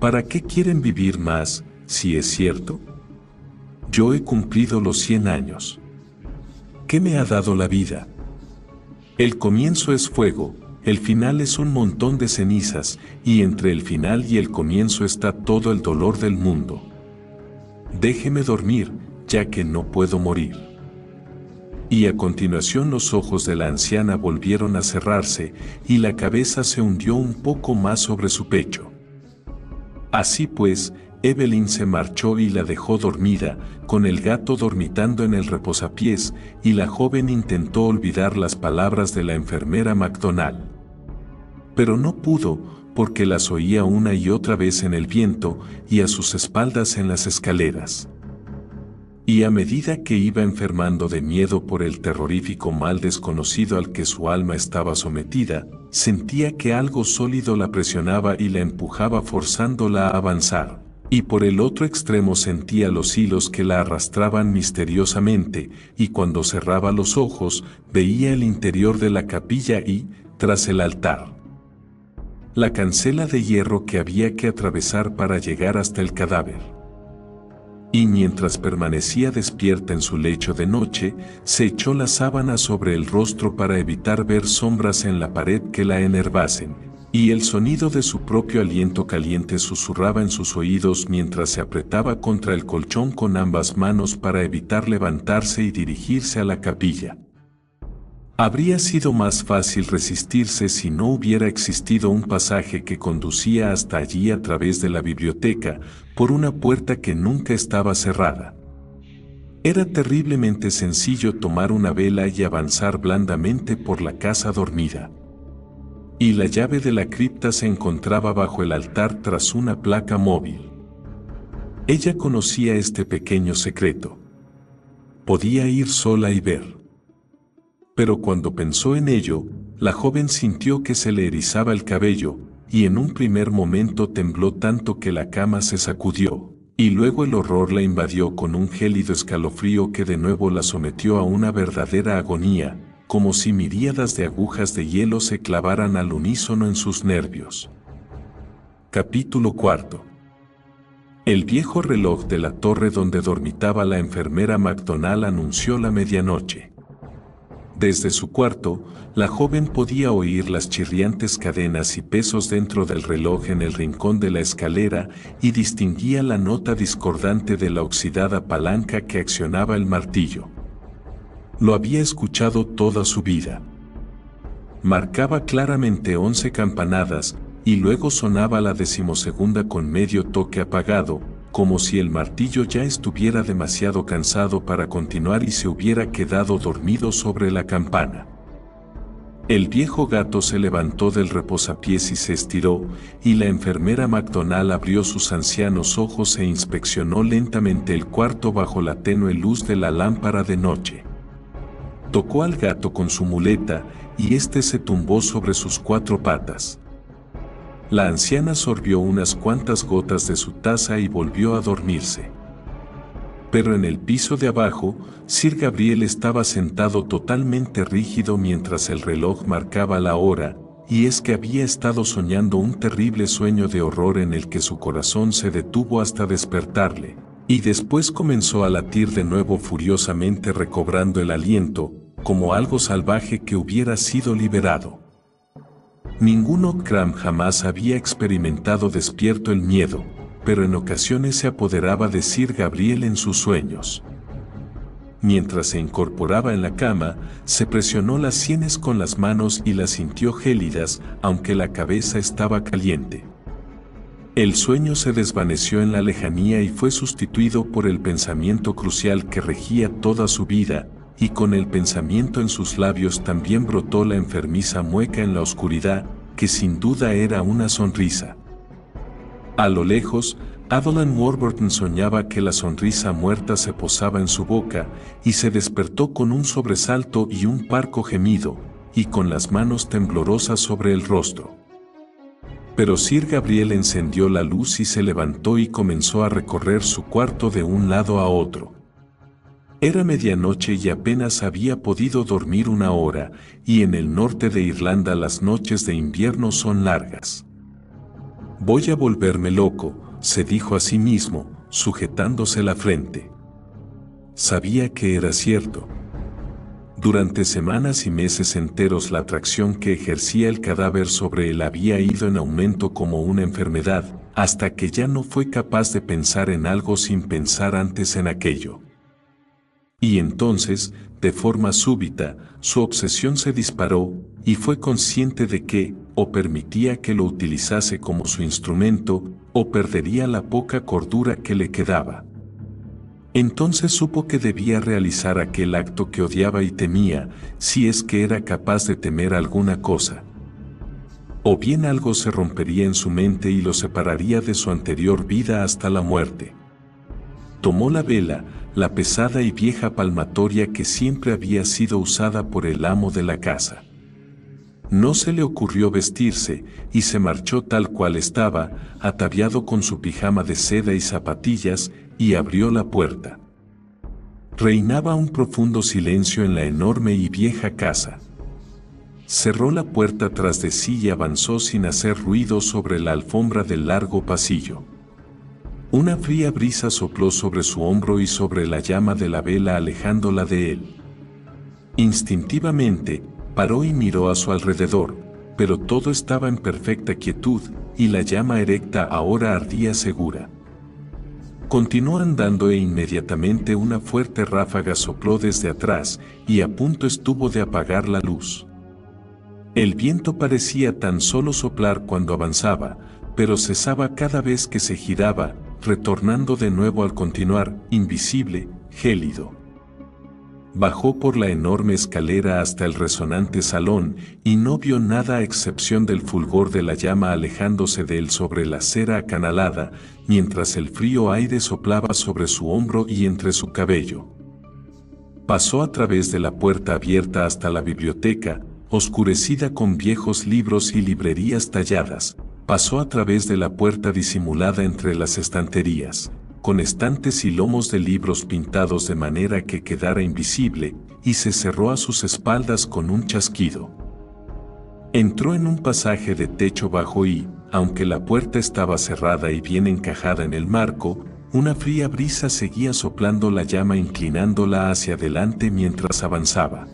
¿Para qué quieren vivir más, si es cierto? Yo he cumplido los 100 años. ¿Qué me ha dado la vida? El comienzo es fuego, el final es un montón de cenizas, y entre el final y el comienzo está todo el dolor del mundo. Déjeme dormir, ya que no puedo morir. Y a continuación los ojos de la anciana volvieron a cerrarse, y la cabeza se hundió un poco más sobre su pecho. Así pues, Evelyn se marchó y la dejó dormida, con el gato dormitando en el reposapiés, y la joven intentó olvidar las palabras de la enfermera McDonald. Pero no pudo, porque las oía una y otra vez en el viento y a sus espaldas en las escaleras. Y a medida que iba enfermando de miedo por el terrorífico mal desconocido al que su alma estaba sometida, sentía que algo sólido la presionaba y la empujaba forzándola a avanzar. Y por el otro extremo sentía los hilos que la arrastraban misteriosamente, y cuando cerraba los ojos, veía el interior de la capilla y, tras el altar, la cancela de hierro que había que atravesar para llegar hasta el cadáver. Y mientras permanecía despierta en su lecho de noche, se echó la sábana sobre el rostro para evitar ver sombras en la pared que la enervasen, y el sonido de su propio aliento caliente susurraba en sus oídos mientras se apretaba contra el colchón con ambas manos para evitar levantarse y dirigirse a la capilla. Habría sido más fácil resistirse si no hubiera existido un pasaje que conducía hasta allí a través de la biblioteca, por una puerta que nunca estaba cerrada. Era terriblemente sencillo tomar una vela y avanzar blandamente por la casa dormida. Y la llave de la cripta se encontraba bajo el altar tras una placa móvil. Ella conocía este pequeño secreto. Podía ir sola y ver. Pero cuando pensó en ello, la joven sintió que se le erizaba el cabello, y en un primer momento tembló tanto que la cama se sacudió, y luego el horror la invadió con un gélido escalofrío que de nuevo la sometió a una verdadera agonía, como si miríadas de agujas de hielo se clavaran al unísono en sus nervios. Capítulo 4. El viejo reloj de la torre donde dormitaba la enfermera McDonald anunció la medianoche. Desde su cuarto, la joven podía oír las chirriantes cadenas y pesos dentro del reloj en el rincón de la escalera y distinguía la nota discordante de la oxidada palanca que accionaba el martillo. Lo había escuchado toda su vida. Marcaba claramente 11 campanadas y luego sonaba la 12ª con medio toque apagado, como si el martillo ya estuviera demasiado cansado para continuar y se hubiera quedado dormido sobre la campana. El viejo gato se levantó del reposapiés y se estiró, y la enfermera McDonald abrió sus ancianos ojos e inspeccionó lentamente el cuarto bajo la tenue luz de la lámpara de noche. Tocó al gato con su muleta, y éste se tumbó sobre sus 4 patas. La anciana sorbió unas cuantas gotas de su taza y volvió a dormirse. Pero en el piso de abajo, Sir Gabriel estaba sentado totalmente rígido mientras el reloj marcaba la hora, y es que había estado soñando un terrible sueño de horror en el que su corazón se detuvo hasta despertarle, y después comenzó a latir de nuevo furiosamente recobrando el aliento, como algo salvaje que hubiera sido liberado. Ningún Okram jamás había experimentado despierto el miedo, pero en ocasiones se apoderaba de Sir Gabriel en sus sueños. Mientras se incorporaba en la cama, se presionó las sienes con las manos y las sintió gélidas, aunque la cabeza estaba caliente. El sueño se desvaneció en la lejanía y fue sustituido por el pensamiento crucial que regía toda su vida, y con el pensamiento en sus labios también brotó la enfermiza mueca en la oscuridad, que sin duda era una sonrisa. A lo lejos, Adeline Warburton soñaba que la sonrisa muerta se posaba en su boca, y se despertó con un sobresalto y un parco gemido, y con las manos temblorosas sobre el rostro. Pero Sir Gabriel encendió la luz y se levantó y comenzó a recorrer su cuarto de un lado a otro. Era medianoche y apenas había podido dormir una hora, y en el norte de Irlanda las noches de invierno son largas. «Voy a volverme loco», se dijo a sí mismo, sujetándose la frente. Sabía que era cierto. Durante semanas y meses enteros la atracción que ejercía el cadáver sobre él había ido en aumento como una enfermedad, hasta que ya no fue capaz de pensar en algo sin pensar antes en aquello. Y entonces, de forma súbita, su obsesión se disparó, y fue consciente de que, o permitía que lo utilizase como su instrumento, o perdería la poca cordura que le quedaba. Entonces supo que debía realizar aquel acto que odiaba y temía, si es que era capaz de temer alguna cosa. O bien algo se rompería en su mente y lo separaría de su anterior vida hasta la muerte. Tomó la vela, la pesada y vieja palmatoria que siempre había sido usada por el amo de la casa. No se le ocurrió vestirse, y se marchó tal cual estaba, ataviado con su pijama de seda y zapatillas, y abrió la puerta. Reinaba un profundo silencio en la enorme y vieja casa. Cerró la puerta tras de sí y avanzó sin hacer ruido sobre la alfombra del largo pasillo. Una fría brisa sopló sobre su hombro y sobre la llama de la vela alejándola de él. Instintivamente, paró y miró a su alrededor, pero todo estaba en perfecta quietud, y la llama erecta ahora ardía segura. Continuó andando e inmediatamente una fuerte ráfaga sopló desde atrás, y a punto estuvo de apagar la luz. El viento parecía tan solo soplar cuando avanzaba, pero cesaba cada vez que se giraba, retornando de nuevo al continuar, invisible, gélido. Bajó por la enorme escalera hasta el resonante salón, y no vio nada a excepción del fulgor de la llama alejándose de él sobre la acera acanalada, mientras el frío aire soplaba sobre su hombro y entre su cabello. Pasó a través de la puerta abierta hasta la biblioteca, oscurecida con viejos libros y librerías talladas. Pasó a través de la puerta disimulada entre las estanterías, con estantes y lomos de libros pintados de manera que quedara invisible, y se cerró a sus espaldas con un chasquido. Entró en un pasaje de techo bajo y, aunque la puerta estaba cerrada y bien encajada en el marco, una fría brisa seguía soplando la llama inclinándola hacia adelante mientras avanzaba.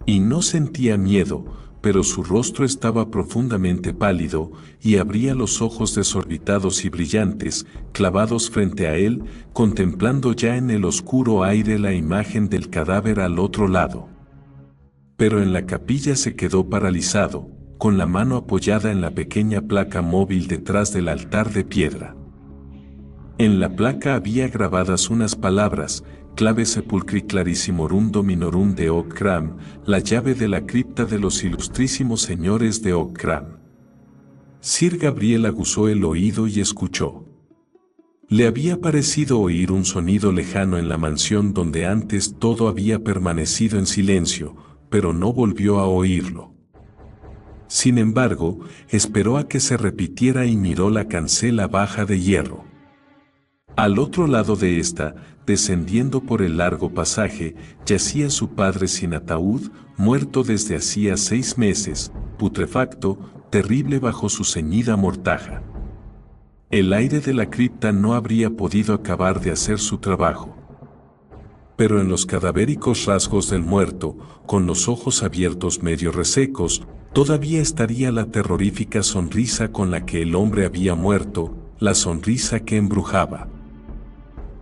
Y no sentía miedo, pero su rostro estaba profundamente pálido, y abría los ojos desorbitados y brillantes, clavados frente a él, contemplando ya en el oscuro aire la imagen del cadáver al otro lado. Pero en la capilla se quedó paralizado, con la mano apoyada en la pequeña placa móvil detrás del altar de piedra. En la placa había grabadas unas palabras: clave sepulcri clarissimorum dominorum de Occram, la llave de la cripta de los ilustrísimos señores de Occram. Sir Gabriel aguzó el oído y escuchó. Le había parecido oír un sonido lejano en la mansión donde antes todo había permanecido en silencio, pero no volvió a oírlo. Sin embargo, esperó a que se repitiera y miró la cancela baja de hierro. Al otro lado de esta, descendiendo por el largo pasaje, yacía su padre sin ataúd, muerto desde hacía 6 meses, putrefacto, terrible bajo su ceñida mortaja. El aire de la cripta no habría podido acabar de hacer su trabajo. Pero en los cadavéricos rasgos del muerto, con los ojos abiertos medio resecos, todavía estaría la terrorífica sonrisa con la que el hombre había muerto, la sonrisa que embrujaba.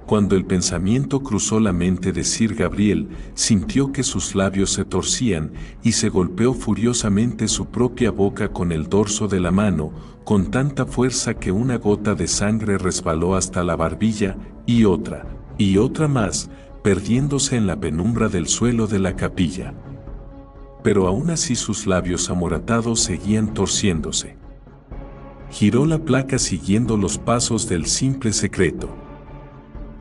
Cuando el pensamiento cruzó la mente de Sir Gabriel, sintió que sus labios se torcían y se golpeó furiosamente su propia boca con el dorso de la mano, con tanta fuerza que una gota de sangre resbaló hasta la barbilla, y otra más, perdiéndose en la penumbra del suelo de la capilla. Pero aún así sus labios amoratados seguían torciéndose. Giró la placa siguiendo los pasos del simple secreto.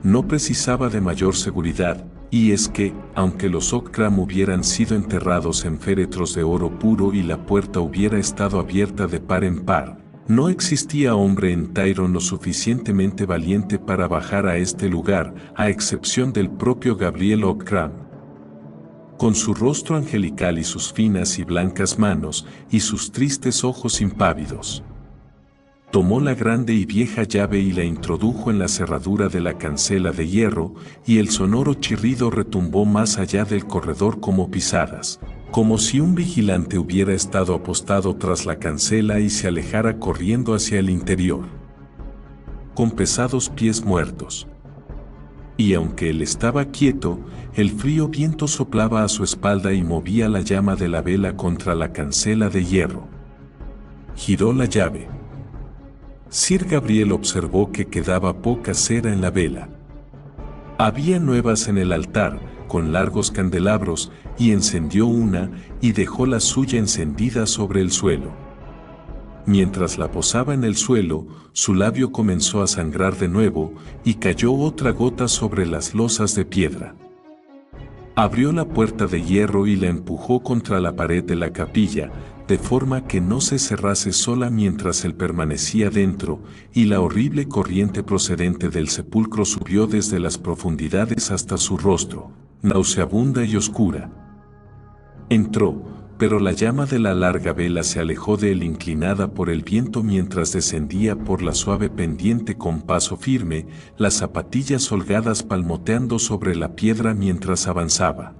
No precisaba de mayor seguridad, y es que, aunque los Occram hubieran sido enterrados en féretros de oro puro y la puerta hubiera estado abierta de par en par, no existía hombre en Tyrone lo suficientemente valiente para bajar a este lugar, a excepción del propio Gabriel Occram. Con su rostro angelical y sus finas y blancas manos, y sus tristes ojos impávidos. Tomó la grande y vieja llave y la introdujo en la cerradura de la cancela de hierro, y el sonoro chirrido retumbó más allá del corredor como pisadas, como si un vigilante hubiera estado apostado tras la cancela y se alejara corriendo hacia el interior, con pesados pies muertos. Y aunque él estaba quieto, el frío viento soplaba a su espalda y movía la llama de la vela contra la cancela de hierro. Giró la llave. Sir Gabriel observó que quedaba poca cera en la vela. Había nuevas en el altar, con largos candelabros, y encendió una y dejó la suya encendida sobre el suelo. Mientras la posaba en el suelo, su labio comenzó a sangrar de nuevo y cayó otra gota sobre las losas de piedra. Abrió la puerta de hierro y la empujó contra la pared de la capilla, de forma que no se cerrase sola mientras él permanecía dentro, y la horrible corriente procedente del sepulcro subió desde las profundidades hasta su rostro, nauseabunda y oscura. Entró, pero la llama de la larga vela se alejó de él inclinada por el viento mientras descendía por la suave pendiente con paso firme, las zapatillas holgadas palmoteando sobre la piedra mientras avanzaba.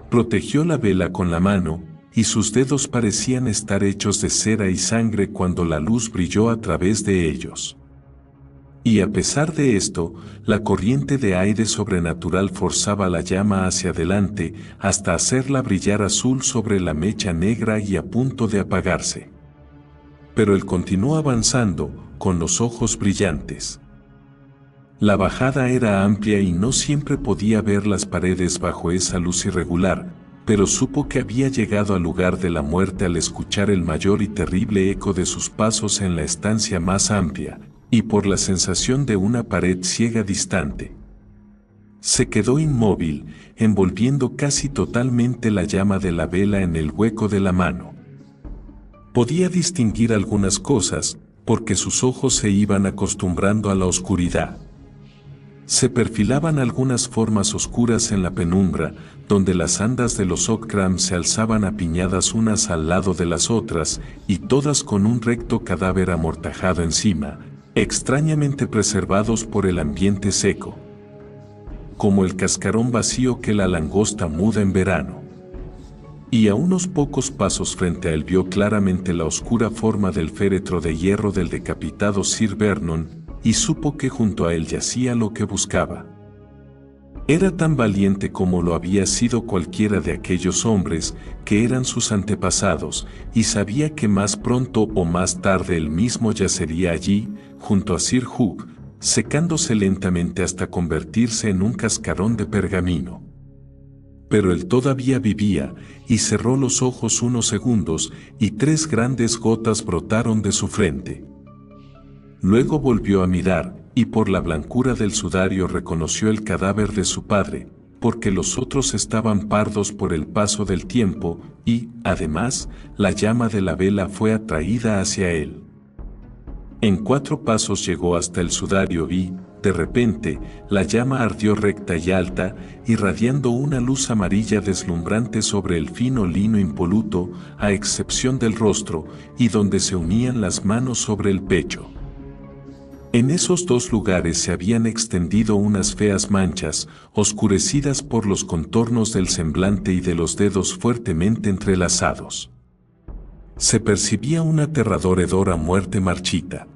Protegió la vela con la mano, y sus dedos parecían estar hechos de cera y sangre cuando la luz brilló a través de ellos. Y a pesar de esto, la corriente de aire sobrenatural forzaba la llama hacia adelante hasta hacerla brillar azul sobre la mecha negra y a punto de apagarse. Pero él continuó avanzando, con los ojos brillantes. La bajada era amplia y no siempre podía ver las paredes bajo esa luz irregular, pero supo que había llegado al lugar de la muerte al escuchar el mayor y terrible eco de sus pasos en la estancia más amplia, y por la sensación de una pared ciega distante. Se quedó inmóvil, envolviendo casi totalmente la llama de la vela en el hueco de la mano. Podía distinguir algunas cosas, porque sus ojos se iban acostumbrando a la oscuridad. Se perfilaban algunas formas oscuras en la penumbra, donde las andas de los Okram se alzaban apiñadas unas al lado de las otras, y todas con un recto cadáver amortajado encima, extrañamente preservados por el ambiente seco. Como el cascarón vacío que la langosta muda en verano. Y a unos pocos pasos frente a él vio claramente la oscura forma del féretro de hierro del decapitado Sir Vernon, y supo que junto a él yacía lo que buscaba. Era tan valiente como lo había sido cualquiera de aquellos hombres que eran sus antepasados, y sabía que más pronto o más tarde él mismo yacería allí, junto a Sir Hugh, secándose lentamente hasta convertirse en un cascarón de pergamino. Pero él todavía vivía, y cerró los ojos unos segundos, y 3 grandes gotas brotaron de su frente. Luego volvió a mirar, y por la blancura del sudario reconoció el cadáver de su padre, porque los otros estaban pardos por el paso del tiempo, y, además, la llama de la vela fue atraída hacia él. En 4 pasos llegó hasta el sudario y, de repente, la llama ardió recta y alta, irradiando una luz amarilla deslumbrante sobre el fino lino impoluto, a excepción del rostro, y donde se unían las manos sobre el pecho. En esos 2 lugares se habían extendido unas feas manchas, oscurecidas por los contornos del semblante y de los dedos fuertemente entrelazados. Se percibía una aterrador hedor a muerte marchita.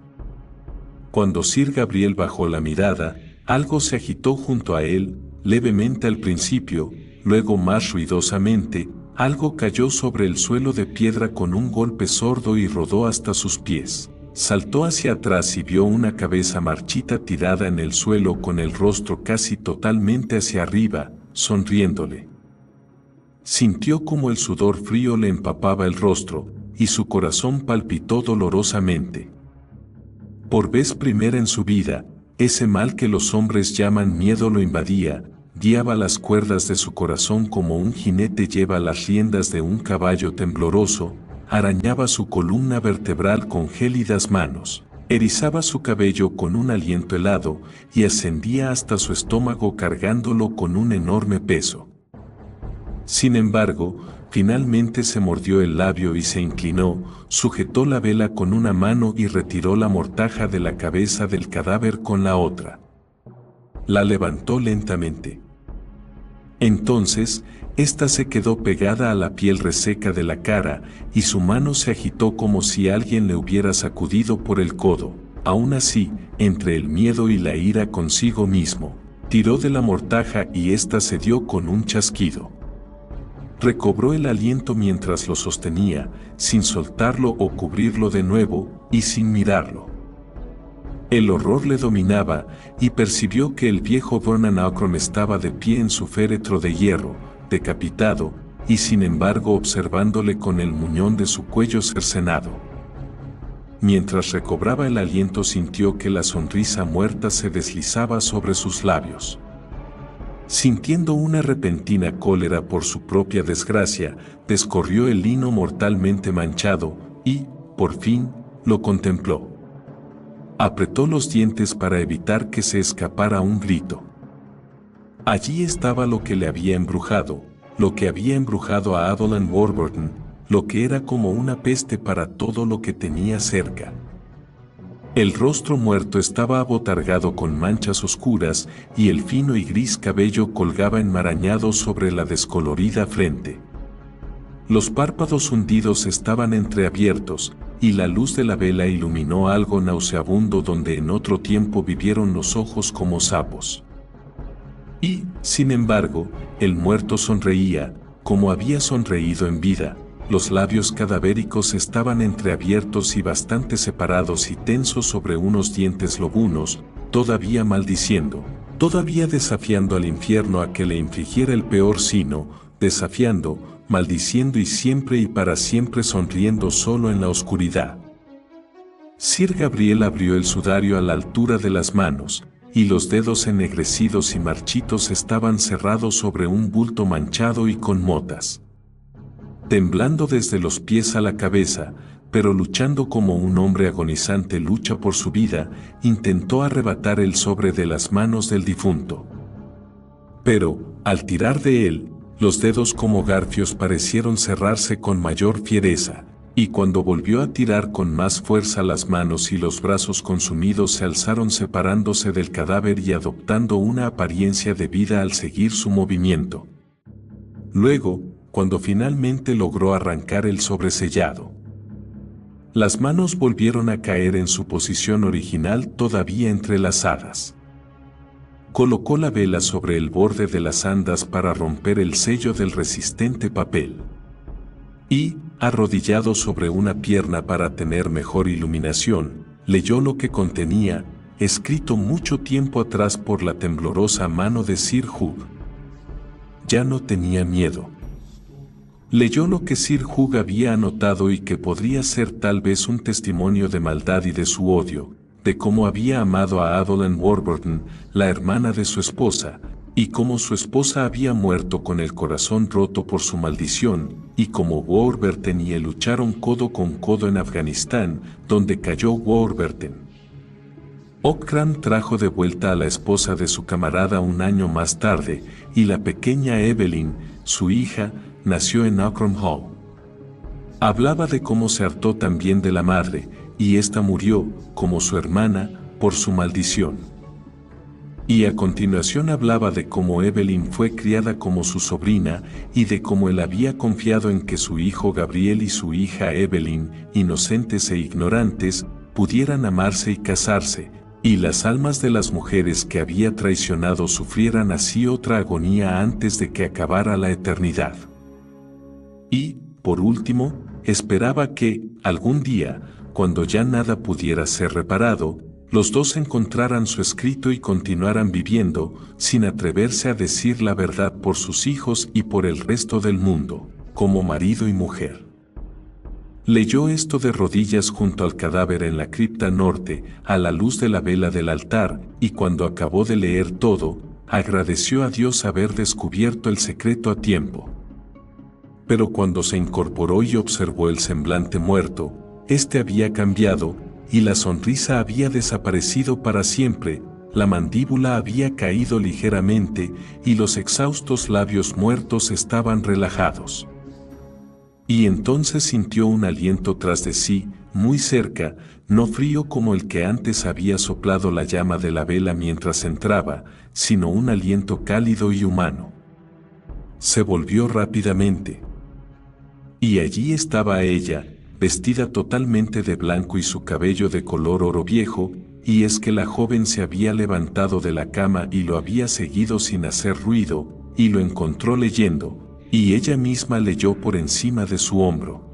Cuando Sir Gabriel bajó la mirada, algo se agitó junto a él, levemente al principio, luego más ruidosamente, algo cayó sobre el suelo de piedra con un golpe sordo y rodó hasta sus pies. Saltó hacia atrás y vio una cabeza marchita tirada en el suelo con el rostro casi totalmente hacia arriba, sonriéndole. Sintió como el sudor frío le empapaba el rostro, y su corazón palpitó dolorosamente. Por vez primera en su vida, ese mal que los hombres llaman miedo lo invadía, guiaba las cuerdas de su corazón como un jinete lleva las riendas de un caballo tembloroso, arañaba su columna vertebral con gélidas manos, erizaba su cabello con un aliento helado y ascendía hasta su estómago cargándolo con un enorme peso. Sin embargo, finalmente se mordió el labio y se inclinó, sujetó la vela con una mano y retiró la mortaja de la cabeza del cadáver con la otra. La levantó lentamente. Entonces, ésta se quedó pegada a la piel reseca de la cara, y su mano se agitó como si alguien le hubiera sacudido por el codo. Aún así, entre el miedo y la ira consigo mismo, tiró de la mortaja y ésta cedió con un chasquido. Recobró el aliento mientras lo sostenía, sin soltarlo o cubrirlo de nuevo, y sin mirarlo. El horror le dominaba, y percibió que el viejo Vernon Aucoin estaba de pie en su féretro de hierro, decapitado, y sin embargo observándole con el muñón de su cuello cercenado. Mientras recobraba el aliento sintió que la sonrisa muerta se deslizaba sobre sus labios. Sintiendo una repentina cólera por su propia desgracia, descorrió el lino mortalmente manchado, y, por fin, lo contempló. Apretó los dientes para evitar que se escapara un grito. Allí estaba lo que le había embrujado, lo que había embrujado a Evelyn Warburton, lo que era como una peste para todo lo que tenía cerca. El rostro muerto estaba abotargado con manchas oscuras y el fino y gris cabello colgaba enmarañado sobre la descolorida frente. Los párpados hundidos estaban entreabiertos, y la luz de la vela iluminó algo nauseabundo donde en otro tiempo vivieron los ojos como sapos. Y, sin embargo, el muerto sonreía, como había sonreído en vida. Los labios cadavéricos estaban entreabiertos y bastante separados y tensos sobre unos dientes lobunos, todavía maldiciendo, todavía desafiando al infierno a que le infligiera el peor sino, desafiando, maldiciendo y siempre y para siempre sonriendo solo en la oscuridad. Sir Gabriel abrió el sudario a la altura de las manos, y los dedos ennegrecidos y marchitos estaban cerrados sobre un bulto manchado y con motas. Temblando desde los pies a la cabeza, pero luchando como un hombre agonizante lucha por su vida, intentó arrebatar el sobre de las manos del difunto. Pero, al tirar de él, los dedos como garfios parecieron cerrarse con mayor fiereza, y cuando volvió a tirar con más fuerza las manos y los brazos consumidos se alzaron separándose del cadáver y adoptando una apariencia de vida al seguir su movimiento. Luego, cuando finalmente logró arrancar el sobresellado, las manos volvieron a caer en su posición original todavía entrelazadas. Colocó la vela sobre el borde de las andas para romper el sello del resistente papel. Y, arrodillado sobre una pierna para tener mejor iluminación, leyó lo que contenía, escrito mucho tiempo atrás por la temblorosa mano de Sir Hugh. Ya no tenía miedo. Leyó lo que Sir Hugh había anotado y que podría ser tal vez un testimonio de maldad y de su odio, de cómo había amado a Evelyn Warburton, la hermana de su esposa, y cómo su esposa había muerto con el corazón roto por su maldición, y cómo Warburton y él lucharon codo con codo en Afganistán, donde cayó Warburton. Aucoin trajo de vuelta a la esposa de su camarada un año más tarde, y la pequeña Evelyn, su hija, nació en Aucoin Hall. Hablaba de cómo se hartó también de la madre, y ésta murió, como su hermana, por su maldición. Y a continuación hablaba de cómo Evelyn fue criada como su sobrina, y de cómo él había confiado en que su hijo Gabriel y su hija Evelyn, inocentes e ignorantes, pudieran amarse y casarse, y las almas de las mujeres que había traicionado sufrieran así otra agonía antes de que acabara la eternidad. Y, por último, esperaba que, algún día, cuando ya nada pudiera ser reparado, los dos encontraran su escrito y continuaran viviendo, sin atreverse a decir la verdad por sus hijos y por el resto del mundo, como marido y mujer. Leyó esto de rodillas junto al cadáver en la cripta norte, a la luz de la vela del altar, y cuando acabó de leer todo, agradeció a Dios haber descubierto el secreto a tiempo. Pero cuando se incorporó y observó el semblante muerto, este había cambiado, y la sonrisa había desaparecido para siempre, la mandíbula había caído ligeramente, y los exhaustos labios muertos estaban relajados. Y entonces sintió un aliento tras de sí, muy cerca, no frío como el que antes había soplado la llama de la vela mientras entraba, sino un aliento cálido y humano. Se volvió rápidamente. Y allí estaba ella, vestida totalmente de blanco y su cabello de color oro viejo, y es que la joven se había levantado de la cama y lo había seguido sin hacer ruido, y lo encontró leyendo, y ella misma leyó por encima de su hombro.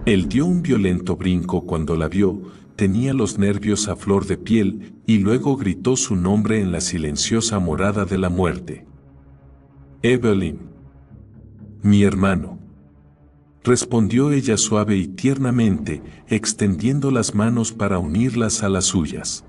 Él dio un violento brinco cuando la vio, tenía los nervios a flor de piel y luego gritó su nombre en la silenciosa morada de la muerte. Evelyn. Mi hermano. Respondió ella suave y tiernamente, extendiendo las manos para unirlas a las suyas.